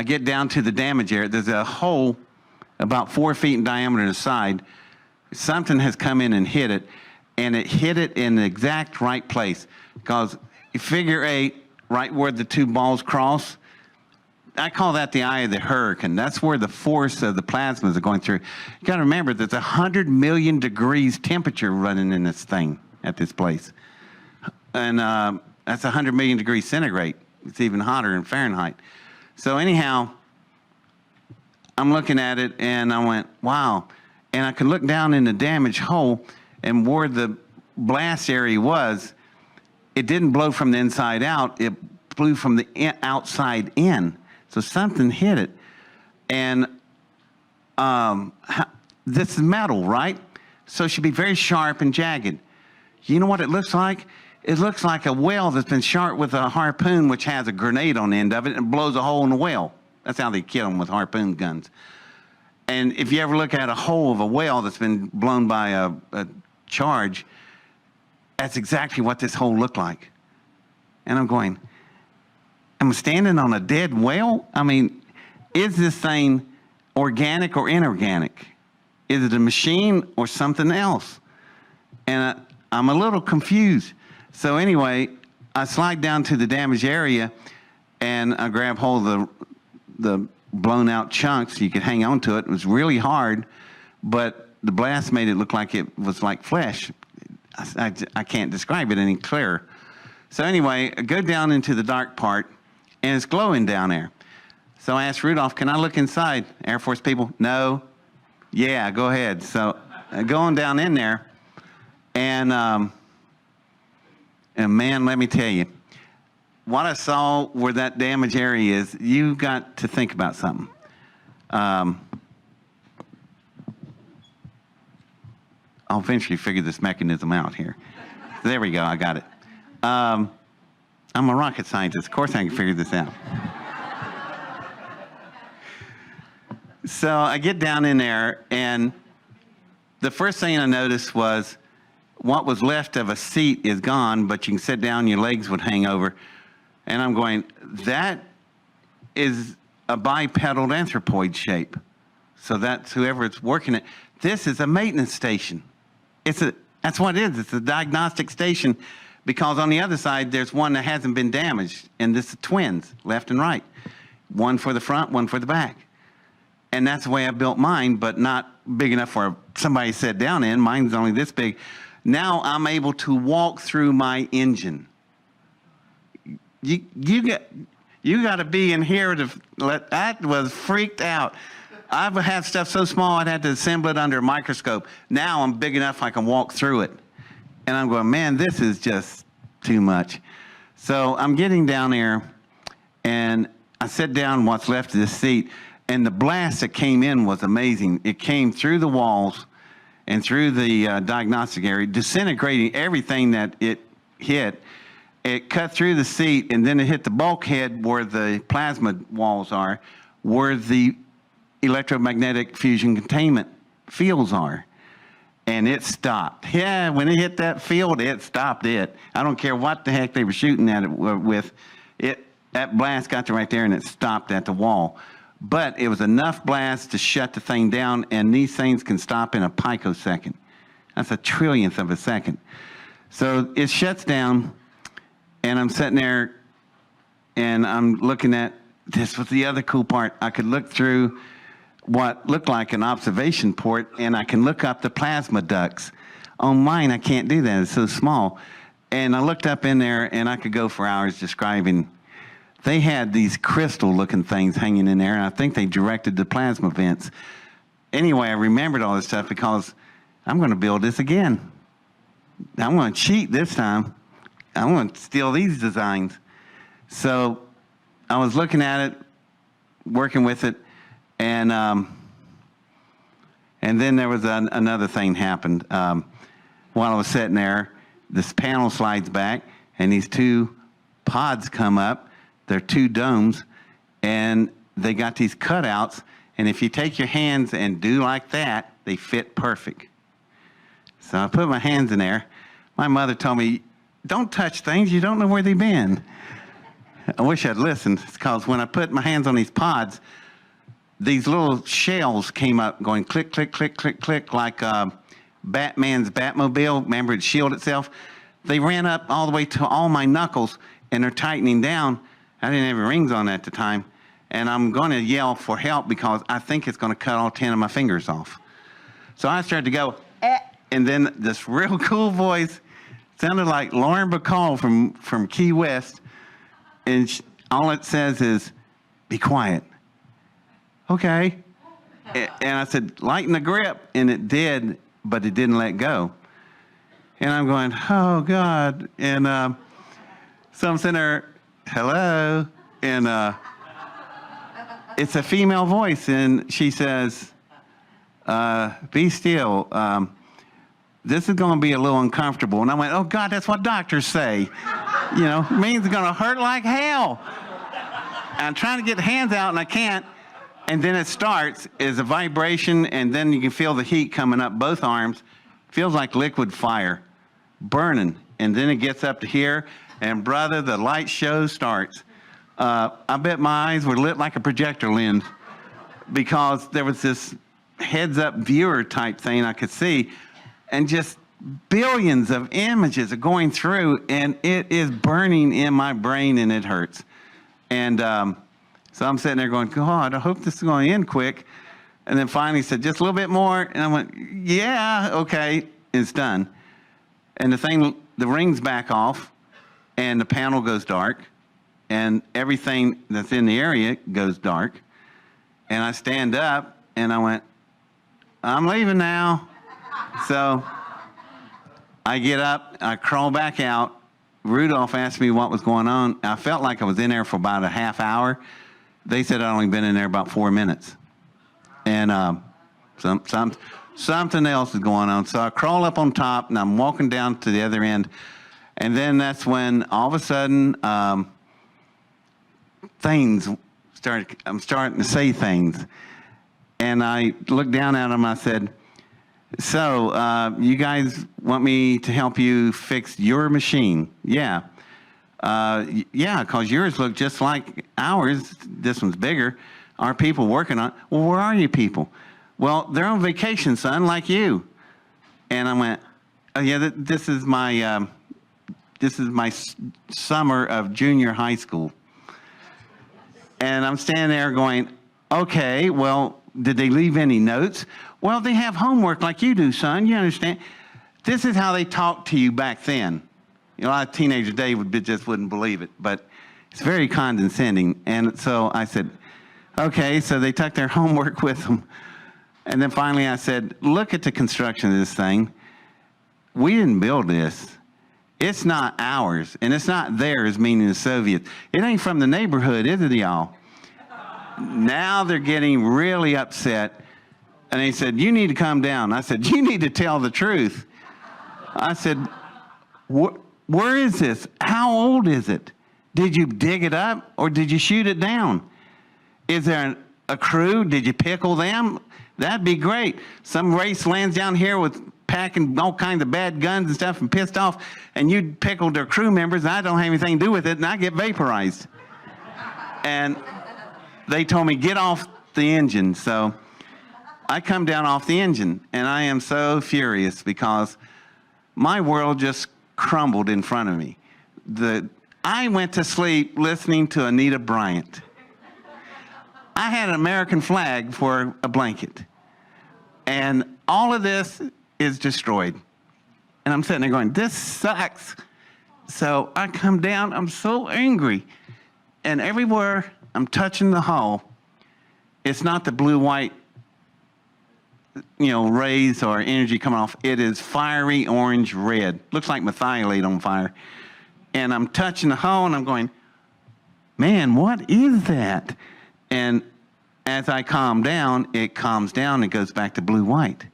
get down to the damage area. There's a hole about 4 feet in diameter on the side. Something has come in and hit it, and it hit it in the exact right place. Because figure 8, right where the two balls cross. I call that the eye of the hurricane. That's where the force of the plasmas are going through. You got to remember there's 100 million degrees temperature running in this thing at this place. And that's 100 million degrees centigrade. It's even hotter in Fahrenheit. So anyhow, I'm looking at it and I went, wow. And I could look down in the damaged hole, and where the blast area was, it didn't blow from the inside out. It blew from the outside in. So something hit it. And this is metal, right? So it should be very sharp and jagged. You know what it looks like? It looks like a whale that's been shot with a harpoon, which has a grenade on the end of it, and blows a hole in the whale. That's how they kill them, with harpoon guns. And if you ever look at a hole of a whale that's been blown by a charge, that's exactly what this hole looked like. And I'm going, am I standing on a dead whale? I mean, is this thing organic or inorganic? Is it a machine or something else? And I'm a little confused. So anyway, I slide down to the damaged area and I grab hold of the blown out chunks so you could hang on to it. It was really hard, but the blast made it look like it was like flesh. I can't describe it any clearer. So anyway, I go down into the dark part, and it's glowing down there. So I asked Rudolph, can I look inside? Air Force people, no. Yeah, go ahead. So going down in there, and man, let me tell you, what I saw where that damaged area is, you got to think about something. I'll eventually figure this mechanism out here. There we go, I got it. I'm a rocket scientist. Of course I can figure this out. So I get down in there, and the first thing I noticed was what was left of a seat is gone, but you can sit down, your legs would hang over. And I'm going, that is a bipedal anthropoid shape. So that's whoever it's working at. This is a maintenance station. That's what it is. It's a diagnostic station, because on the other side, there's one that hasn't been damaged, and this is twins, left and right. One for the front, one for the back. And that's the way I built mine, but not big enough for somebody to sit down in. Mine's only this big. Now I'm able to walk through my engine. You got to be in here to let. That was freaked out. I've had stuff so small I'd had to assemble it under a microscope. Now I'm big enough I can walk through it. And I'm going, man, this is just too much. So I'm getting down there, and I sit down what's left of this seat, and the blast that came in was amazing. It came through the walls and through the diagnostic area, disintegrating everything that it hit. It cut through the seat, and then it hit the bulkhead where the plasma walls are, where the electromagnetic fusion containment fields are. And it stopped. Yeah, when it hit that field, it stopped it. I don't care what the heck they were shooting at it with. That blast got to right there, and it stopped at the wall. But it was enough blast to shut the thing down, and these things can stop in a picosecond. That's a trillionth of a second. So it shuts down, and I'm sitting there, and I'm looking at, this was the other cool part. I could look through what looked like an observation port, and I can look up the plasma ducts. On mine, I can't do that. It's so small. And I looked up in there, and I could go for hours describing. They had these crystal-looking things hanging in there, and I think they directed the plasma vents. Anyway, I remembered all this stuff because I'm going to build this again. I'm going to cheat this time. I'm going to steal these designs. So I was looking at it, working with it, and then there was another thing happened. While I was sitting there, this panel slides back, and these two pods come up. They're two domes, and they got these cutouts, and if you take your hands and do like that, they fit perfect. So I put my hands in there. My mother told me, don't touch things, you don't know where they've been. I wish I'd listened. It's because when I put my hands on these pods, these little shells came up going click, click, click, click, click, like Batman's Batmobile. Remember, it shielded itself? They ran up all the way to all my knuckles, and they're tightening down. I didn't have rings on at the time. And I'm going to yell for help because I think it's going to cut all 10 of my fingers off. So I started to go, eh, and then this real cool voice sounded like Lauren Bacall from Key West. And all it says is, be quiet. Okay. And I said, lighten the grip. And it did, but it didn't let go. And I'm going, oh, God. And so I'm sitting there, hello. And it's a female voice. And she says, be still. This is going to be a little uncomfortable. And I went, oh, God, that's what doctors say. You know, it means it's going to hurt like hell. I'm trying to get the hands out, and I can't. And then it starts as a vibration, and then you can feel the heat coming up both arms. Feels like liquid fire, burning. And then it gets up to here, and brother, the light show starts. I bet my eyes were lit like a projector lens because there was this heads-up viewer type thing I could see, and just billions of images are going through, and it is burning in my brain, and it hurts. And so I'm sitting there going, God, I hope this is going to end quick. And then finally said, just a little bit more. And I went, yeah, okay, it's done. And the rings back off, and the panel goes dark, and everything that's in the area goes dark. And I stand up, and I went, I'm leaving now. So I get up, I crawl back out. Rudolph asked me what was going on. I felt like I was in there for about a half hour. They said I'd only been in there about 4 minutes. And something else is going on. So I crawl up on top, and I'm walking down to the other end. And then that's when all of a sudden I'm starting to say things. And I looked down at them, I said, so, you guys want me to help you fix your machine? Yeah. Yeah, because yours look just like ours. This one's bigger. Our people working on it. Well, where are you people? Well, they're on vacation, son, like you. And I went, oh, yeah, this is my summer of junior high school. And I'm standing there going, okay, well, did they leave any notes? Well, they have homework like you do, son. You understand? This is how they talked to you back then. You know, a lot of teenagers today just wouldn't believe it, but it's very condescending. And so I said, okay, so they took their homework with them. And then finally I said, look at the construction of this thing. We didn't build this. It's not ours, and it's not theirs, meaning the Soviets. It ain't from the neighborhood, is it, y'all? Now they're getting really upset. And they said, you need to calm down. I said, you need to tell the truth. I said, where is this? How old is it? Did you dig it up or did you shoot it down? Is there a crew? Did you pickle them? That'd be great. Some race lands down here with packing all kinds of bad guns and stuff and pissed off, and you pickled their crew members, and I don't have anything to do with it, and I get vaporized. And they told me, get off the engine. So I come down off the engine, and I am so furious because my world just crumbled in front of me. I went to sleep listening to Anita Bryant. I had an American flag for a blanket. And all of this is destroyed. And I'm sitting there going, this sucks. So I come down, I'm so angry. And everywhere I'm touching the hull, it's not the blue-white rays or energy coming off. It is fiery orange red. Looks like methylate on fire. And I'm touching the hull and I'm going, man, what is that? And as I calm down, it calms down and goes back to blue-white.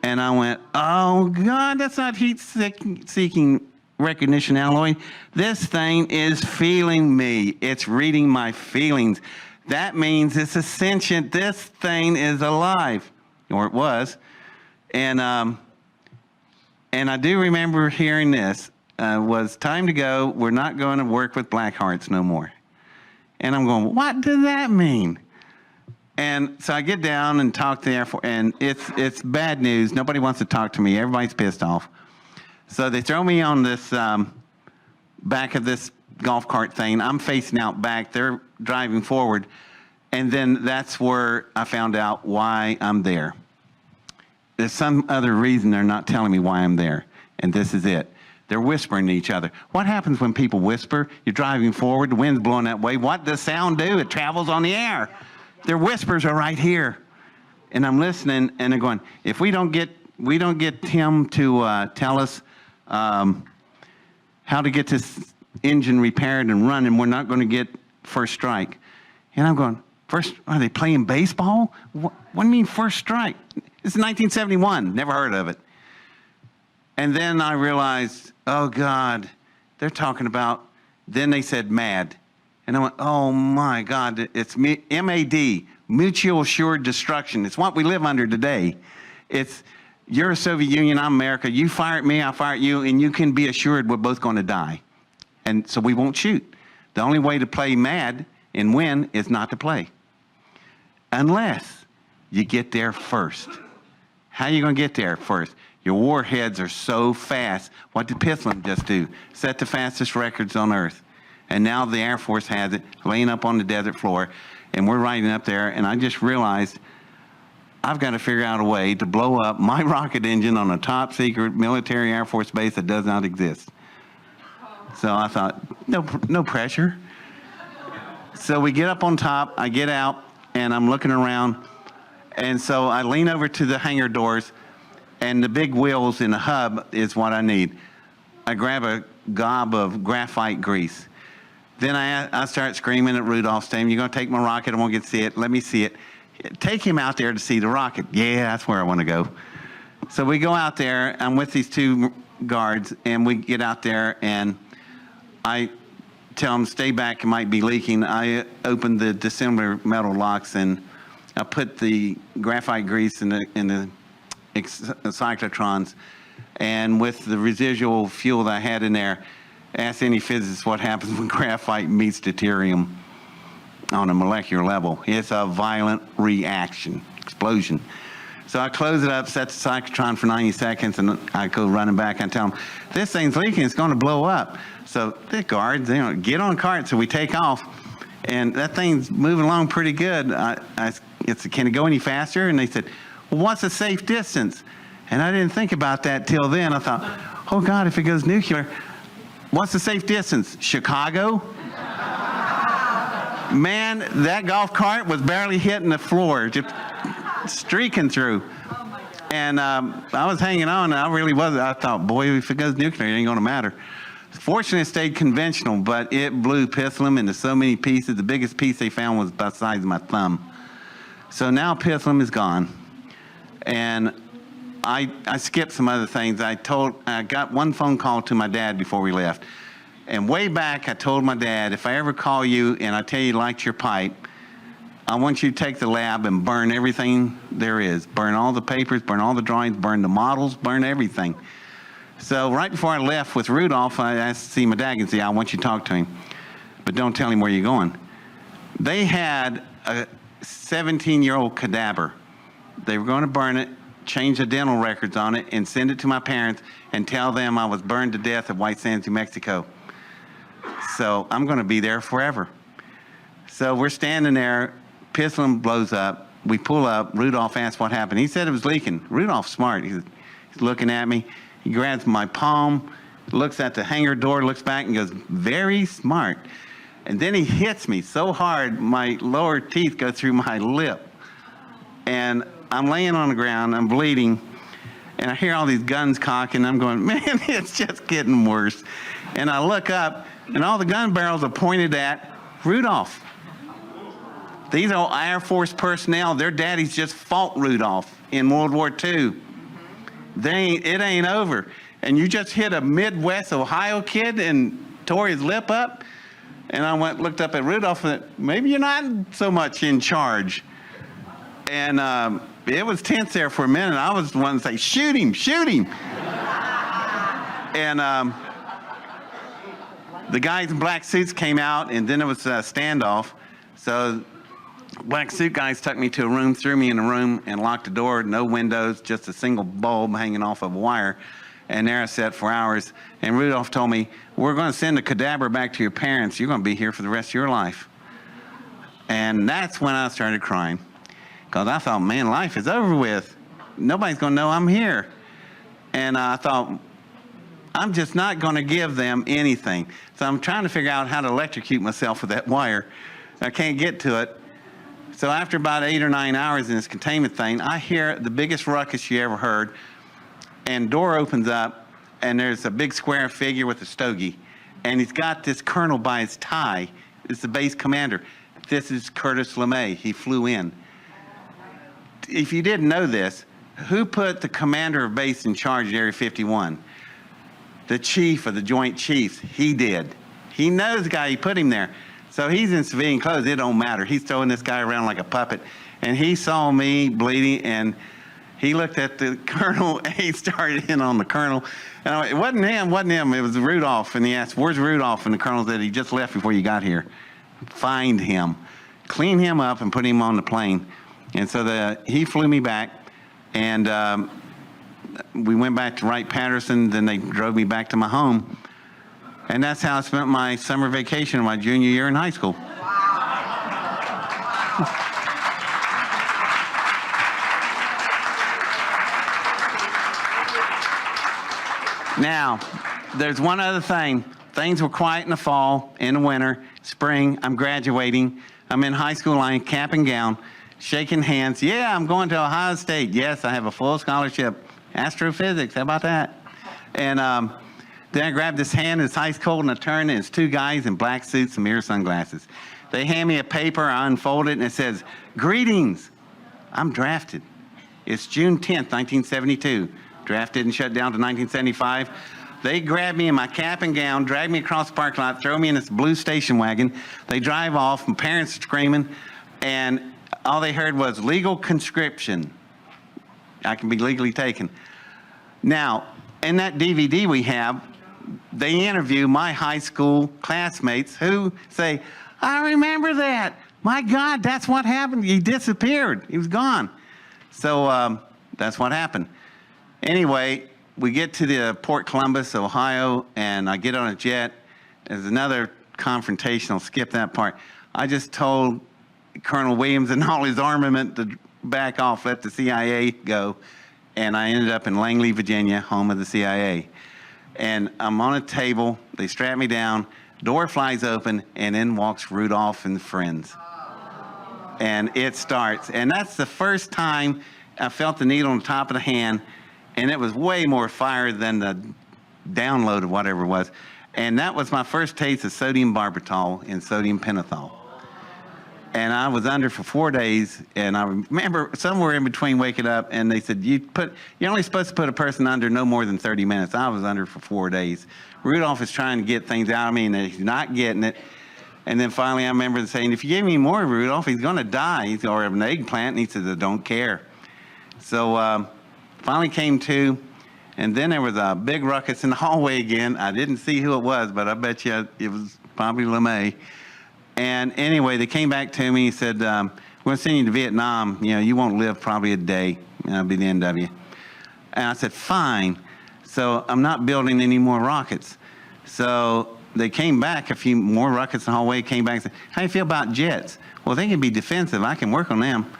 And I went, oh God, that's not heat-seeking recognition alloy. This thing is feeling me. It's reading my feelings. That means it's a sentient. This thing is alive, or it was. And I do remember hearing this. Was time to go. We're not going to work with Black Hearts no more. And I'm going, what does that mean? And so I get down and talk to the Air Force, and it's bad news. Nobody wants to talk to me. Everybody's pissed off. So they throw me on this back of this golf cart thing. I'm facing out back. They're driving forward. And then that's where I found out why I'm there. There's some other reason they're not telling me why I'm there. And this is it. They're whispering to each other. What happens when people whisper? You're driving forward, the wind's blowing that way. What does sound do? It travels on the air. Their whispers are right here. And I'm listening, and they're going, if we don't get Tim to tell us how to get this engine repaired and running, we're not going to get first strike. And I'm going, first, are they playing baseball? What do you mean first strike? It's 1971, never heard of it. And then I realized, oh God, they're talking about, then they said MAD. And I went, oh my God, it's MAD, Mutual Assured Destruction. It's what we live under today. It's, you're a Soviet Union, I'm America. You fire at me, I fire at you, and you can be assured we're both going to die. And so we won't shoot. The only way to play MAD and win is not to play. Unless you get there first. How are you going to get there first? Your warheads are so fast. What did Pittsland just do? Set the fastest records on Earth. And now the Air Force has it laying up on the desert floor, and we're riding up there, and I just realized I've got to figure out a way to blow up my rocket engine on a top secret military Air Force base that does not exist. So I thought, no pressure. So we get up on top, I get out, and I'm looking around, and so I lean over to the hangar doors, and the big wheels in the hub is what I need. I grab a gob of graphite grease. Then I start screaming at Rudolph, saying, you're going to take my rocket, I won't get to see it, let me see it. Take him out there to see the rocket. Yeah, that's where I want to go. So we go out there, I'm with these two guards, and we get out there, and I tell them, stay back, it might be leaking. I open the dissimilar metal locks, and I put the graphite grease in the cyclotrons, and with the residual fuel that I had in there, ask any physicist what happens when graphite meets deuterium on a molecular level. It's a violent reaction, explosion. So I close it up, set the cyclotron for 90 seconds, and I go running back and tell them, this thing's leaking, it's going to blow up. So the guards, get on cart, so we take off, and that thing's moving along pretty good. Can it go any faster? And they said, well, what's a safe distance? And I didn't think about that till then. I thought, oh God, if it goes nuclear, what's the safe distance? Chicago? Man, that golf cart was barely hitting the floor, just streaking through. And I was hanging on, and I really was. I thought, boy, if it goes nuclear, it ain't going to matter. Fortunately, it stayed conventional, but it blew Pittsland into so many pieces. The biggest piece they found was about the size of my thumb. So now Pittsland is gone. And I skipped some other things. I got one phone call to my dad before we left. And way back, I told my dad, if I ever call you and I tell you light your pipe, I want you to take the lab and burn everything there is. Burn all the papers, burn all the drawings, burn the models, burn everything. So right before I left with Rudolph, I asked to see my dad and say, I want you to talk to him, but don't tell him where you're going. They had a 17-year-old cadaver. They were going to burn it, change the dental records on it, and send it to my parents and tell them I was burned to death at White Sands, New Mexico. So I'm going to be there forever. So we're standing there, Pittsland blows up, we pull up, Rudolph asked what happened. He said it was leaking. Rudolph's smart. He's looking at me, he grabs my palm, looks at the hangar door, looks back and goes, very smart. And then he hits me so hard, my lower teeth go through my lip. And I'm laying on the ground, I'm bleeding, and I hear all these guns cocking, I'm going, man, it's just getting worse. And I look up, and all the gun barrels are pointed at Rudolph. These are Air Force personnel. Their daddies just fought Rudolph in World War II. It ain't over. And you just hit a Midwest Ohio kid and tore his lip up? And I looked up at Rudolph and said, maybe you're not so much in charge. And it was tense there for a minute. I was the one to say, shoot him, shoot him. And the guys in black suits came out, and then it was a standoff. So black suit guys took me to a room, threw me in a room, and locked the door, no windows, just a single bulb hanging off of a wire. And there I sat for hours. And Rudolph told me, we're going to send the cadaver back to your parents. You're going to be here for the rest of your life. And that's when I started crying. Because I thought, man, life is over with. Nobody's going to know I'm here. And I thought, I'm just not going to give them anything. So I'm trying to figure out how to electrocute myself with that wire. I can't get to it. So after about 8 or 9 hours in this containment thing, I hear the biggest ruckus you ever heard. And door opens up, and there's a big square figure with a stogie. And he's got this colonel by his tie. It's the base commander. This is Curtis LeMay. He flew in. If you didn't know this, who put the commander of base in charge of Area 51? The chief of the Joint Chiefs. He did. He knows the guy. He put him there. So he's in civilian clothes. It don't matter. He's throwing this guy around like a puppet. And he saw me bleeding, and he looked at the colonel, and he started in on the colonel. And it wasn't him. It was Rudolph. And he asked, where's Rudolph? And the colonel said, he just left before you got here. Find him. Clean him up and put him on the plane. And so he flew me back. And we went back to Wright-Patterson. Then they drove me back to my home. And that's how I spent my summer vacation of my junior year in high school. Now, there's one other thing. Things were quiet in the fall, in the winter, spring. I'm graduating. I'm in high school line, cap and gown, shaking hands. Yeah, I'm going to Ohio State. Yes, I have a full scholarship. Astrophysics, how about that? And then I grabbed his hand, it's ice cold, and I turned, and it's two guys in black suits and mirror sunglasses. They hand me a paper, I unfold it, and it says, greetings, I'm drafted. It's June 10th, 1972. Drafted and shut down to 1975. They grab me in my cap and gown, drag me across the parking lot, throw me in this blue station wagon. They drive off, my parents are screaming, and all they heard was legal conscription. I can be legally taken. Now, in that DVD we have, they interview my high school classmates who say, I remember that. My God, that's what happened. He disappeared. He was gone. So that's what happened. Anyway, we get to the Port Columbus, Ohio, and I get on a jet. There's another confrontation. I'll skip that part. I just told Colonel Williams and all his armament to back off, let the CIA go. And I ended up in Langley, Virginia, home of the CIA. And I'm on a table. They strap me down. Door flies open, and in walks Rudolph and friends. And it starts. And that's the first time I felt the needle on the top of the hand. And it was way more fire than the download of whatever it was. And that was my first taste of sodium barbital and sodium pentothal. And I was under for 4 days, and I remember somewhere in between waking up, and they said, you're only supposed to put a person under no more than 30 minutes. I was under for 4 days. Rudolph is trying to get things out of me, and he's not getting it. And then finally I remember saying, if you give me more, Rudolph, he's going to die. He's going to have an eggplant. And he said, I don't care. So finally came to, and then there was a big ruckus in the hallway again. I didn't see who it was, but I bet you it was probably LeMay. And anyway, they came back to me and said, we're going to send you to Vietnam. You know, you won't live probably a day. That'll be the end of you. And I said, fine. So I'm not building any more rockets. So they came back, a few more rockets in the hallway, came back and said, how do you feel about jets? Well, they can be defensive. I can work on them.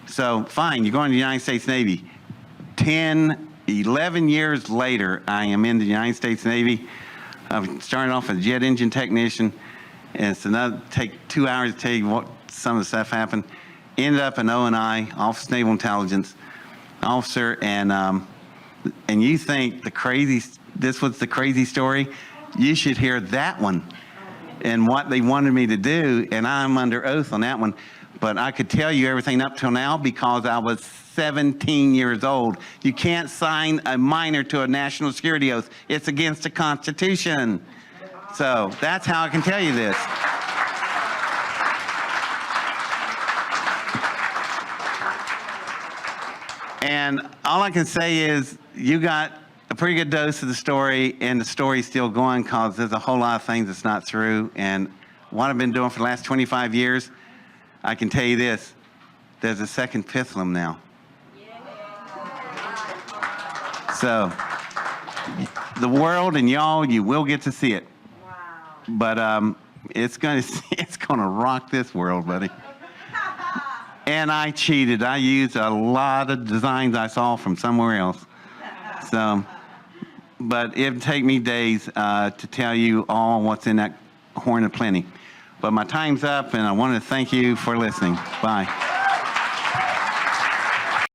So fine, you're going to the United States Navy. 11 years later, I am in the United States Navy. I started off as a jet engine technician. And it's another, take 2 hours to tell you what some of the stuff happened. Ended up in O&I, Office of Naval Intelligence officer, and you think this was the crazy story? You should hear that one and what they wanted me to do, and I'm under oath on that one. But I could tell you everything up till now because I was 17 years old. You can't sign a minor to a national security oath. It's against the Constitution. So that's how I can tell you this. And all I can say is you got a pretty good dose of the story, and the story's still going because there's a whole lot of things that's not true. And what I've been doing for the last 25 years, I can tell you this, there's a second Pithlum now. So the world and y'all, you will get to see it.
Wow.
But it's gonna it's gonna rock this world, buddy. And I cheated. I used a lot of designs I saw from somewhere else. So, but it'd take me days to tell you all what's in that horn of plenty. But my time's up, and I want to thank you for listening. Bye.